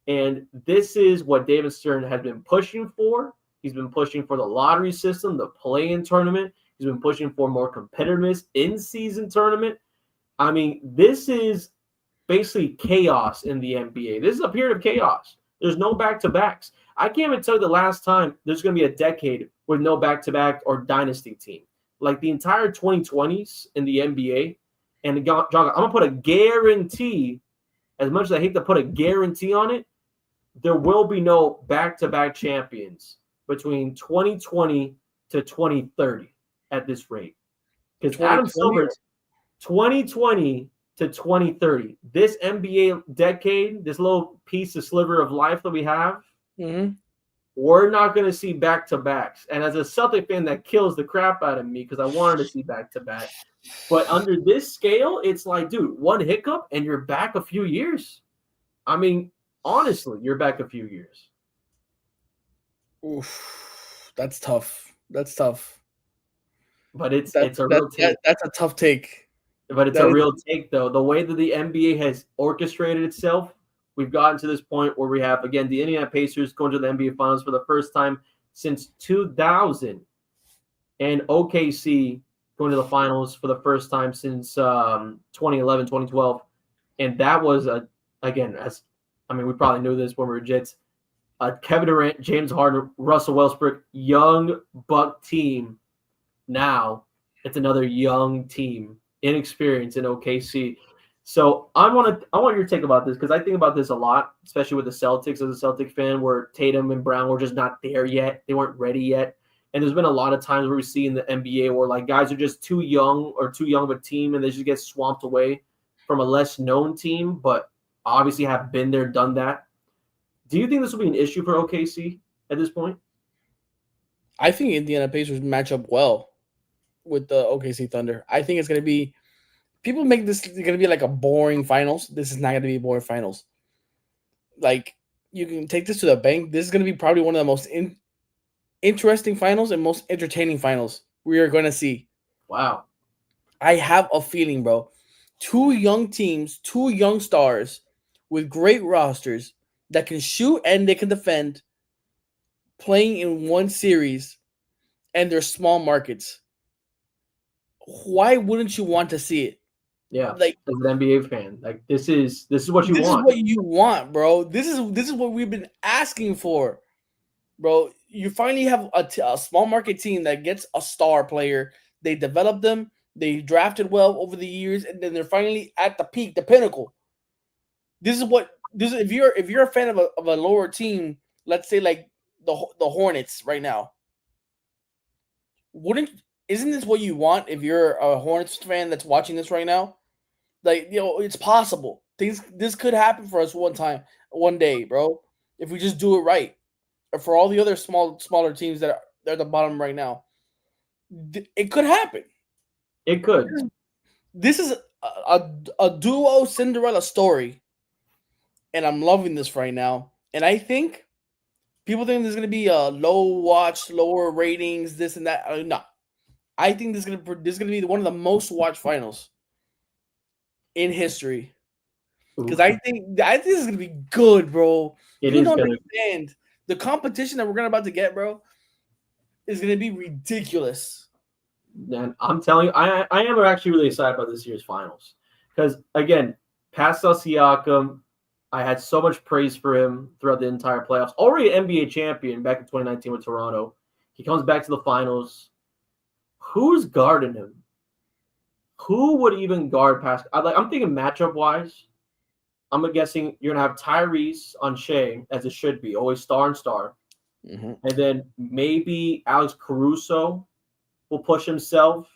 And this is what David Stern has been pushing for. He's been pushing for the lottery system, the play-in tournament. He's been pushing for more competitiveness in-season tournament. I mean, this is basically chaos in the NBA. This is a period of chaos. There's no back-to-backs. I can't even tell you the last time there's going to be a decade with no back-to-back or dynasty team. Like the entire 2020s in the NBA. And John, I'm going to put a guarantee, as much as I hate to put a guarantee on it, there will be no back-to-back champions between 2020 to 2030 at this rate. Because Adam Silver's 2020 to 2030, this NBA decade, this little piece of sliver of life that we have, we're not going to see back-to-backs. And as a Celtic fan, that kills the crap out of me because I wanted to see back-to-back. But under this scale, it's like, dude, one hiccup and you're back a few years. I mean, honestly, you're back a few years. Oof, that's tough. That's tough. But it's a real take. That's a tough take. But it's a real take, though. The way that the NBA has orchestrated itself, we've gotten to this point where we have, again, the Indiana Pacers going to the NBA Finals for the first time since 2000, and OKC going to the Finals for the first time since 2011, 2012. And that was, we probably knew this when we were Jets, Kevin Durant, James Harden, Russell Westbrook, young Buck team. Now it's another young team, inexperienced in OKC. So I want your take about this because I think about this a lot, especially with the Celtics as a Celtic fan, where Tatum and Brown were just not there yet. They weren't ready yet. And there's been a lot of times where we see in the NBA where like guys are just too young of a team and they just get swamped away from a less known team, but obviously have been there, done that. Do you think this will be an issue for OKC at this point? I think Indiana Pacers match up well with the OKC Thunder. I think it's going to be – people make this going to be like a boring finals. This is not going to be a boring finals. Like, you can take this to the bank. This is going to be probably one of the most interesting finals and most entertaining finals we are going to see. Wow. I have a feeling, bro. 2 young teams, 2 young stars with great rosters that can shoot and they can defend playing in one series and they're small markets. Why wouldn't you want to see it? Yeah, like as an NBA fan, like this is what you want. This is what you want, bro. This is what we've been asking for, bro. You finally have a small market team that gets a star player. They develop them. They drafted well over the years, and then they're finally at the peak, the pinnacle. If you're a fan of a lower team, let's say like the Hornets right now, isn't this what you want if you're a Hornets fan that's watching this right now? Like, it's possible. This could happen for us one day, bro. If we just do it right. Or for all the other smaller teams that are at the bottom right now, it could happen. It could. This is a duo Cinderella story, and I'm loving this right now. And I think people think there's gonna be a lower ratings, this and that. No, I think this is gonna be one of the most watched finals in history. Because I think this is gonna be good, bro. It You is don't gonna. understand the competition that we're about to get, bro. Is gonna be ridiculous. And I'm telling you, I am actually really excited about this year's finals because again, Pascal Siakam, I had so much praise for him throughout the entire playoffs. Already an NBA champion back in 2019 with Toronto. He comes back to the finals. Who's guarding him? Who would even guard Pascal? I'm thinking matchup wise. I'm guessing you're gonna have Tyrese on Shea as it should be, always star and star, and then maybe Alex Caruso will push himself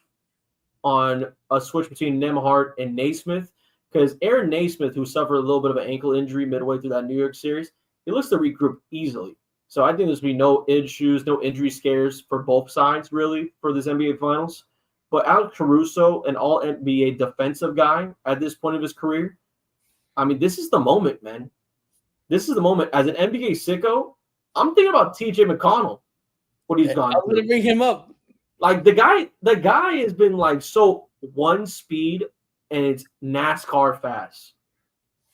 on a switch between Nembhard and Naismith because Aaron Naismith, who suffered a little bit of an ankle injury midway through that New York series, he looks to regroup easily. So I think there's going to be no issues, no injury scares for both sides, really, for this NBA Finals. But Alex Caruso, an all NBA defensive guy at this point of his career, I mean, this is the moment, man. This is the moment. As an NBA sicko, I'm thinking about TJ McConnell, what he's gone I'm going to bring him up. Like the guy has been like so one speed and it's NASCAR fast.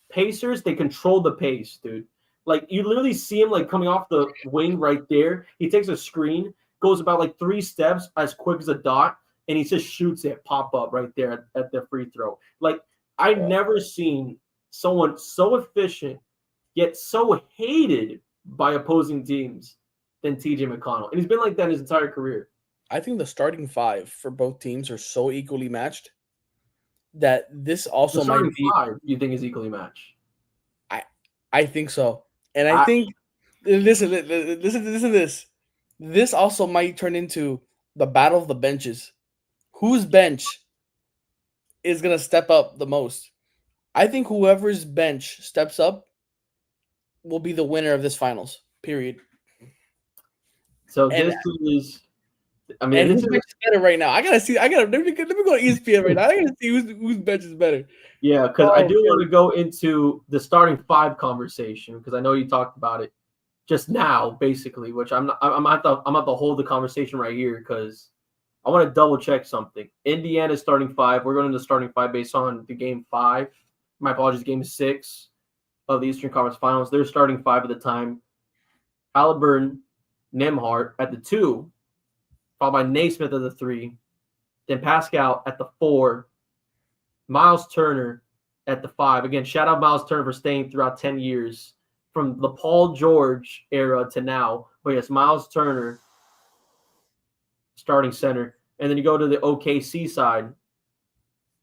Pacers, they control the pace, dude. Like you literally see him like coming off the wing right there. He takes a screen, goes about like 3 steps as quick as a dot, and he just shoots it pop up right there at the free throw. Like I never seen someone so efficient yet so hated by opposing teams than TJ McConnell. And he's been like that his entire career. I think the starting 5 for both teams are so equally matched that this also might be 5 you think is equally matched. I think so. And I think listen to this. This also might turn into the battle of the benches. Whose bench is going to step up the most? I think whoever's bench steps up will be the winner of this finals. Period. So this is, I mean, and this whose bench is better right now? I gotta see. Let me go to ESPN right now. I gotta see whose bench is better. Yeah, because I do want to go into the starting 5 conversation because I know you talked about it just now, basically. Which I'm at the hold the conversation right here because I want to double check something. Indiana's starting 5. We're going to the starting 5 based on the game 5. My apologies, game 6 of the Eastern Conference Finals. They're starting 5 at the time. Halliburton, Nembhard at the 2, followed by Naismith at the 3, then Pascal at the 4, Miles Turner at the 5. Again, shout out Miles Turner for staying throughout 10 years from the Paul George era to now. But yes, Miles Turner starting center. And then you go to the OKC side.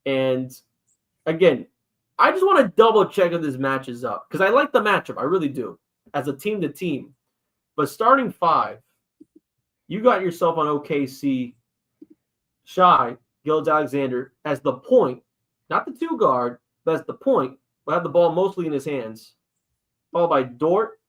And again, I just want to double check if this matches up because I like the matchup. I really do as a team to team. But starting 5, you got yourself on OKC, Shai Gilgeous-Alexander as the point, not the 2 guard, but as the point, will have the ball mostly in his hands, followed by Dort,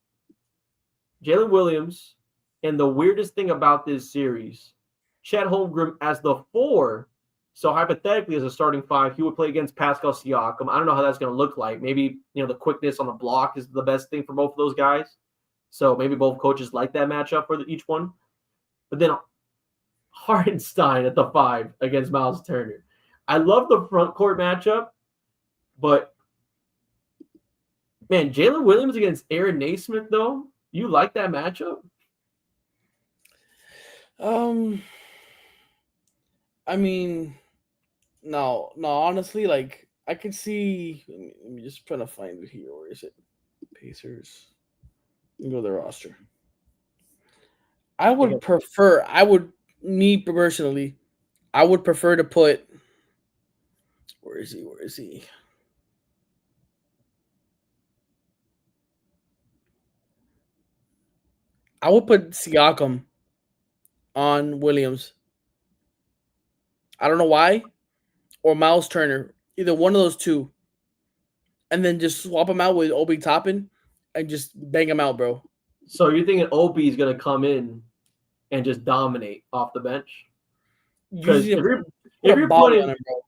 Jalen Williams, and the weirdest thing about this series, Chet Holmgren as the 4. So hypothetically, as a starting 5, he would play against Pascal Siakam. I don't know how that's going to look like. Maybe the quickness on the block is the best thing for both of those guys. So maybe both coaches like that matchup for each one. But then Hartenstein at the 5 against Miles Turner. I love the front court matchup, but man, Jalen Williams against Aaron Naismith, though, you like that matchup? I mean, no, honestly, like I could see. Let me just try to find it here. Where is it? Pacers. Let me go to the roster. I would prefer. Me personally, I would prefer to put. Where is he? I would put Siakam on Williams. I don't know why, or Miles Turner. Either one of those two. and then just swap him out with Obi Toppin and just bang him out, bro. So you're thinking Opie is gonna come in and just dominate off the bench? Because Usually if put a you're body putting on him, bro.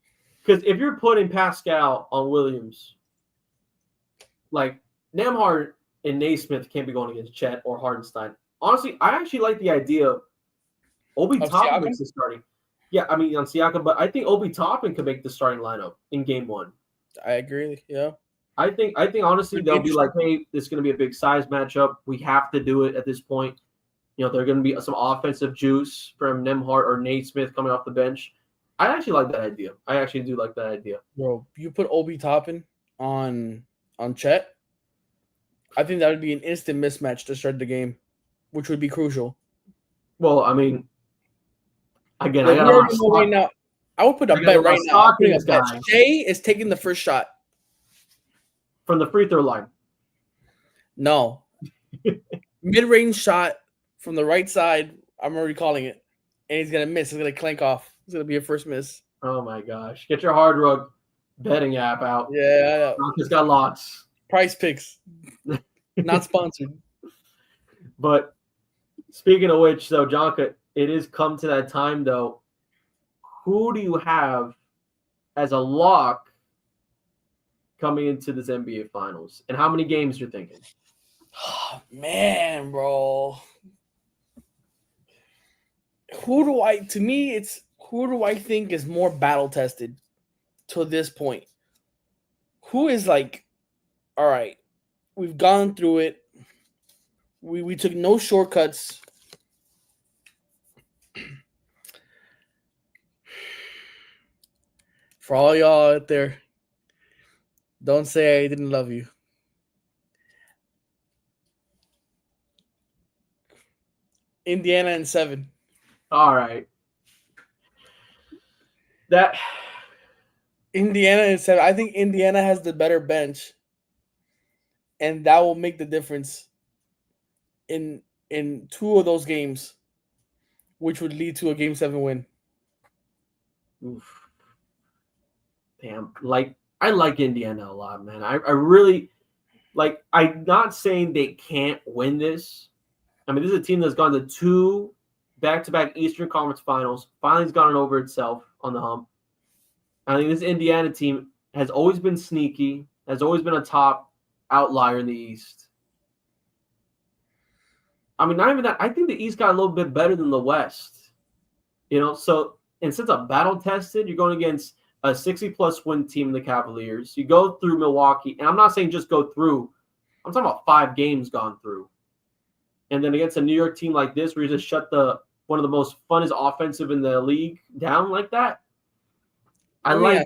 because if you're putting Pascal on Williams, like Nemhard and Naismith can't be going against Chet or Hardenstein. Honestly, I actually like the idea of Obi Of Toppin Siakam? makes the starting. Yeah, I mean on Siakam, but I think Obi Toppin could make the starting lineup in game one. I agree. Yeah. I think honestly Would be they'll be like, interesting. hey, this is gonna be a big size matchup. We have to do it at this point. You know, there's gonna be some offensive juice from Nemhart or Naismith coming off the bench. I actually like that idea. I actually do like that idea. Bro, you put Obi Toppin on Chet, I think that would be an instant mismatch to start the game, which would be crucial. Well, I mean, again, I Like got we a lot of already know right stock. now. I would put a I got a bet lot right of now. I'm stock in putting a this bet. guy Shea is taking the first shot. from the free throw line. No. Mid-range shot from the right side. I'm already calling it. And he's gonna miss. He's gonna clank off. It's gonna be a first miss. Oh my gosh. Get your hard rug betting app out. Yeah, I know. Broncos got lots. Price picks. Not sponsored. But speaking of which, though, Jonka, it is come to that time, though. Who do you have as a lock coming into this NBA Finals? And how many games you're thinking? Oh, man, bro. Who do I think is more battle tested to this point? Who is like, all right, we've gone through it. We took no shortcuts. For all y'all out there, don't say I didn't love you. Indiana in 7. All right. That Indiana in 7. I think Indiana has the better bench, and that will make the difference in 2 of those games, which would lead to a Game 7 win. oof. Damn. Like, I like Indiana a lot, man. I really like. I'm not saying they can't win this. I mean, this is a team that's gone to 2 back-to-back Eastern Conference Finals. Finally, has gotten over itself on the hump. I think this Indiana team has always been sneaky, has always been a top outlier in the East. I mean, not even that. I think the East got a little bit better than the West. You know, so instead of battle tested, you're going against a 60-plus win team in the Cavaliers. You go through Milwaukee, and I'm not saying just go through. I'm talking about 5 games gone through. And then against a New York team like this, where you just shut one of the most funnest offensive in the league down like that. I like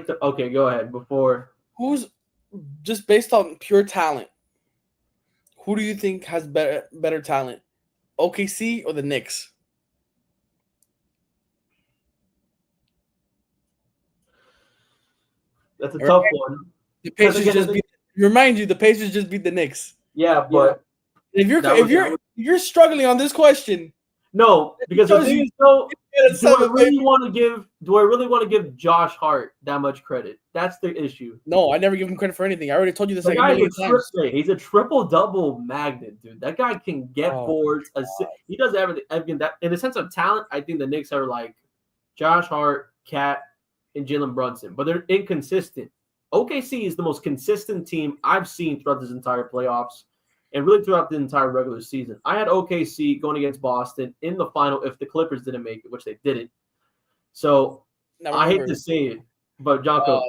the okay, go ahead before. Who's just based on pure talent? Who do you think has better talent? OKC or the Knicks? That's a tough one. The Pacers remind you the Pacers just beat the Knicks. Yeah, but if you're struggling on this question, no, because the thing is though, do I really want to give Josh Hart that much credit? That's the issue. No, I never give him credit for anything. I already told you this like a million times. He's a triple-double magnet, dude. That guy can get boards. He does everything. That in the sense of talent, I think the Knicks are like Josh Hart, Cat, and Jalen Brunson, but they're inconsistent. OKC is the most consistent team I've seen throughout this entire playoffs and really throughout the entire regular season. I had OKC going against Boston in the final if the Clippers didn't make it, which they didn't. So I hate to say it, but Jonko.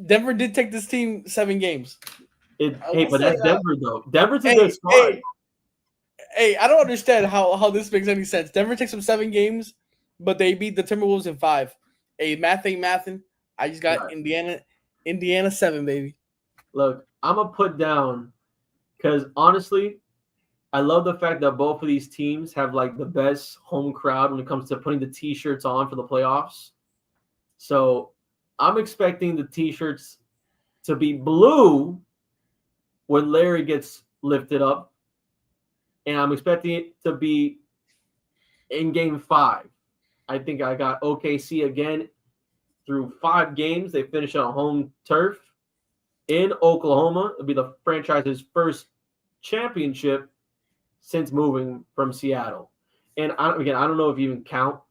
Denver did take this team 7 games. But that's Denver, though. Denver's a good squad. Hey, I don't understand how this makes any sense. Denver takes them 7 games, but they beat the Timberwolves in 5. Hey, math ain't mathin'. I just got Indiana 7, baby. Look, I'm going to put down because, honestly, I love the fact that both of these teams have, like, the best home crowd when it comes to putting the T-shirts on for the playoffs. So I'm expecting the T-shirts to be blue when Larry gets lifted up. And I'm expecting it to be in Game 5. I think I got OKC again through 5 games. They finish on home turf in Oklahoma. It'll be the franchise's first championship since moving from Seattle. And I don't know if you even count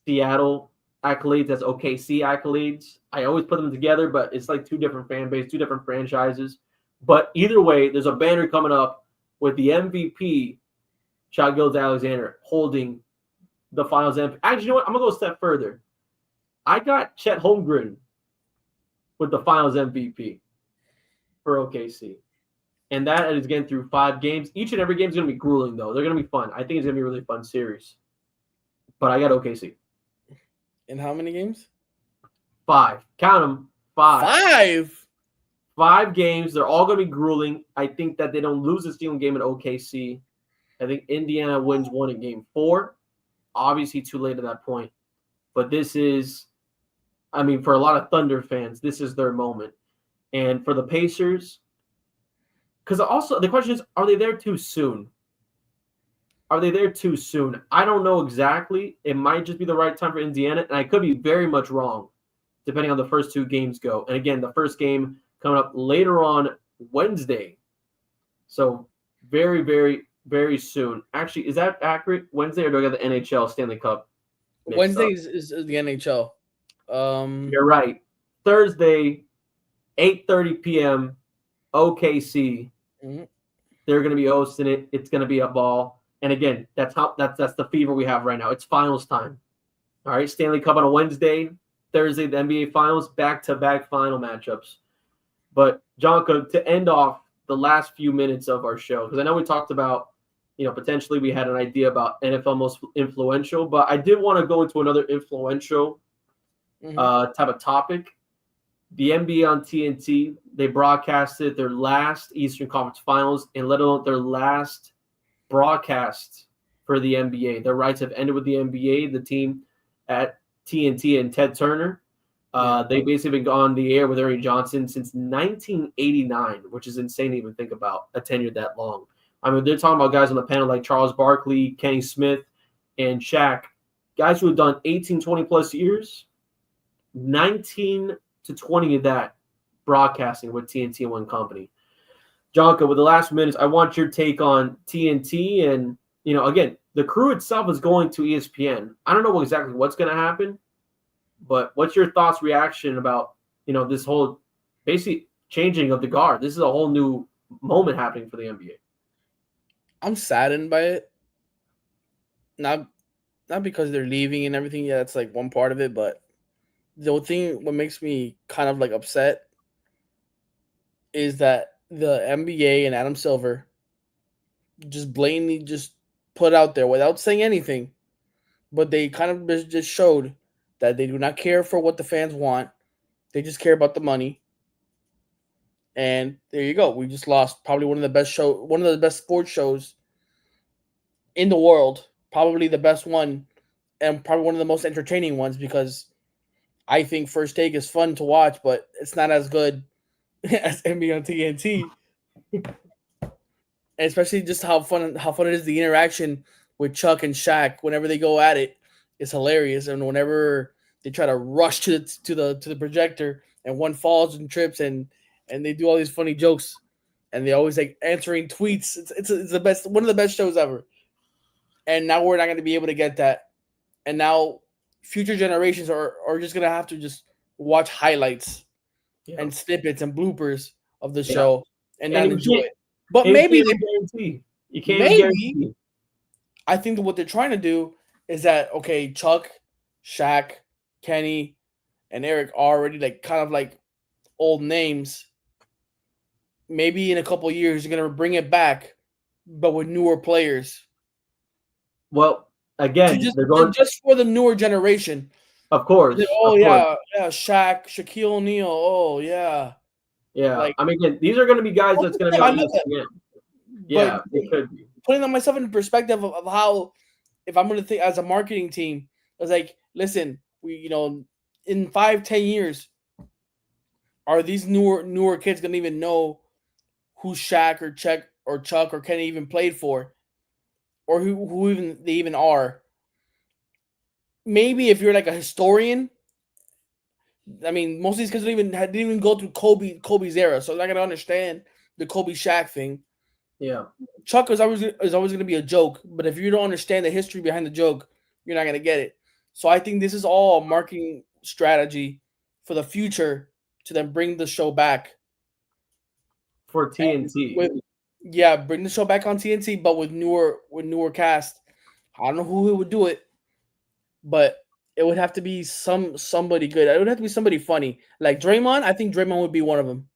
Seattle accolades as OKC accolades. I always put them together, but it's like 2 different fan bases, 2 different franchises. But either way, there's a banner coming up with the MVP, Shai Gilgeous-Alexander, holding the finals MVP. Actually, you know what? I'm going to go a step further. I got Chet Holmgren with the finals MVP for OKC. And that is getting through 5 games. Each and every game is going to be grueling, though. They're going to be fun. I think it's going to be a really fun series. But I got OKC. In how many games? 5. Count them. 5. 5? 5 games. They're all going to be grueling. I think that they don't lose a stealing game at OKC. I think Indiana wins 1 in game 4. Obviously, too late at that point. But this is, I mean, for a lot of Thunder fans, this is their moment. And for the Pacers, because also the question is, are they there too soon? Are they there too soon? I don't know exactly. It might just be the right time for Indiana, and I could be very much wrong, depending on the first 2 games go. And again, the first game coming up later on Wednesday. So very, very, very soon. Actually, is that accurate? Wednesday, or do I got the NHL Stanley Cup? Wednesday is the NHL. You're right. Thursday, 8:30 p.m. OKC. Mm-hmm. They're going to be hosting it. It's going to be a ball. And again, that's the fever we have right now. It's finals time. All right, Stanley Cup on a Wednesday, Thursday, the NBA Finals, back-to-back final matchups. But Jonka, to end off the last few minutes of our show, because I know we talked about, potentially we had an idea about NFL most influential, but I did want to go into another influential type of topic. The NBA on TNT, they broadcasted their last Eastern Conference Finals, and let alone their last broadcast for the NBA. Their rights have ended with the NBA, the team at TNT and Ted Turner. They basically been on the air with Ernie Johnson since 1989, which is insane to even think about a tenure that long. I mean, they're talking about guys on the panel like Charles Barkley, Kenny Smith, and Shaq, guys who have done 18, 20-plus years, 19 to 20 of that broadcasting with TNT and One Company. Jonka, with the last minutes, I want your take on TNT. And, again, the crew itself is going to ESPN. I don't know exactly what's going to happen, but what's your thoughts, reaction about, this whole basically changing of the guard? This is a whole new moment happening for the NBA. I'm saddened by it. Not because they're leaving and everything. Yeah, that's like one part of it, but what makes me kind of like upset is that the NBA and Adam Silver just blatantly just put out there without saying anything, but they kind of just showed that they do not care for what the fans want. They just care about the money. And there you go. We just lost probably one of the best sports shows in the world, probably the best one, and probably one of the most entertaining ones, because I think First Take is fun to watch, but it's not as good as NBA on TNT. And especially just how fun it is, the interaction with Chuck and Shaq whenever they go at it is hilarious. And whenever they try to rush to the projector and one falls and trips and they do all these funny jokes and they always like answering tweets. It's the best, one of the best shows ever. And now we're not going to be able to get that. And now future generations are just going to have to just watch highlights and snippets and bloopers of the show and not enjoy it. But maybe you can't guarantee. I think that what they're trying to do is that, okay, Chuck, Shaq, Kenny, and Eric are already like kind of like old names. Maybe in a couple of years you're gonna bring it back, but with newer players. Well, again, they're going just for the newer generation. Of course. Shaq, Shaquille O'Neal. Oh yeah. Yeah. Like, I mean, again, these are going to be guys that's going to be on ESPN. Yeah, it could be. Putting myself in perspective of how, if I'm going to think as a marketing team, I was like, listen, we, in 5-10 years, are these newer kids going to even know who Shaq or Chuck or Kenny even played for, or who they even are? Maybe if you're like a historian I mean, most of these kids didn't even go through Kobe's era, so they're not gonna understand the Kobe Shaq thing. Yeah. Chuck is always going to be a joke, but if you don't understand the history behind the joke, you're not going to get it. So I think this is all a marketing strategy for the future to then bring the show back For TNT. bring the show back on TNT, but with newer cast. I don't know who would do it, but it would have to be somebody good. It would have to be somebody funny, like Draymond. I think Draymond would be one of them.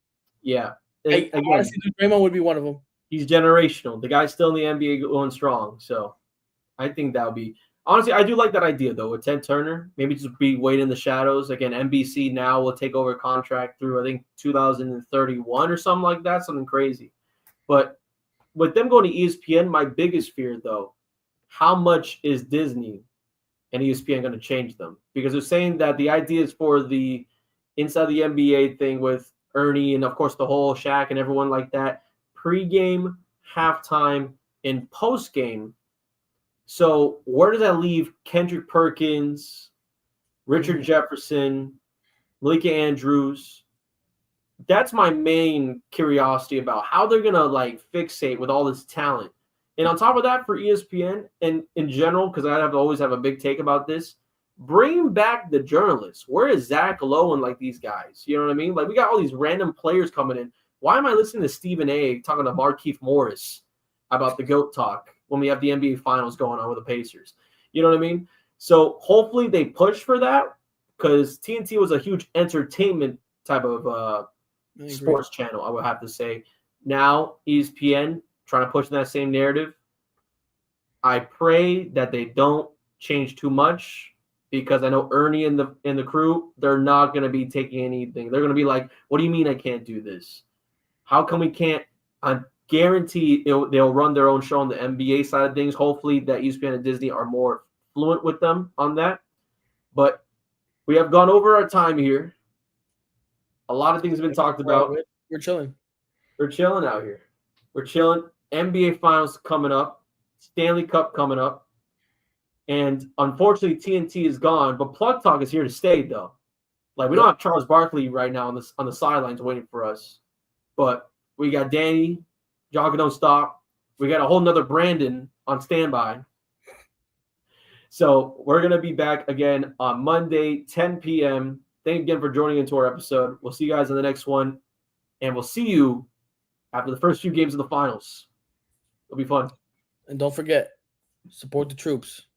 Yeah. I Again, honestly think Draymond would be one of them. he's generational. The guy's still in the NBA going strong. So I think that would be honestly, I do like that idea though with Ted Turner. Maybe just be wait in the shadows. Again, NBC now will take over contract through I think 2031 or something like that, something crazy. But with them going to ESPN, my biggest fear though, how much is Disney and ESPN going to change them? Because they're saying that the idea is for the inside the NBA thing with Ernie and of course the whole Shaq and everyone like that, pregame, halftime, and postgame. So where does that leave Kendrick Perkins, Richard Jefferson, Malika Andrews? That's my main curiosity about how they're gonna like fixate with all this talent. And on top of that, for ESPN and in general, because I have to always have a big take about this, bring back the journalists. Where is Zach Lowe and like these guys? You know what I mean? Like we got all these random players coming in. Why am I listening to Stephen A. talking to Markieff Morris about the GOAT talk when we have the NBA Finals going on with the Pacers? You know what I mean? So hopefully they push for that because TNT was a huge entertainment type of sports channel, I would have to say. Now ESPN trying to push that same narrative. I pray that they don't change too much because I know Ernie and the crew, they're not going to be taking anything. They're going to be like, "What do you mean I can't do this? How come we can't?" I guarantee they'll run their own show on the NBA side of things. Hopefully that ESPN and Disney are more fluent with them on that. But we have gone over our time here. A lot of things have been talked about. We're chilling. We're chilling out here. We're chilling. NBA Finals coming up. Stanley Cup coming up. And unfortunately, TNT is gone. But Plug Talk is here to stay, though. Like, we don't have Charles Barkley right now on the sidelines waiting for us. But we got Danny, Jogga Don't Stop. We got a whole nother Brandon on standby. So we're going to be back again on Monday, 10 p.m. Thank you again for joining into our episode. We'll see you guys in the next one. And we'll see you after the first few games of the finals. It'll be fun. And don't forget, support the troops.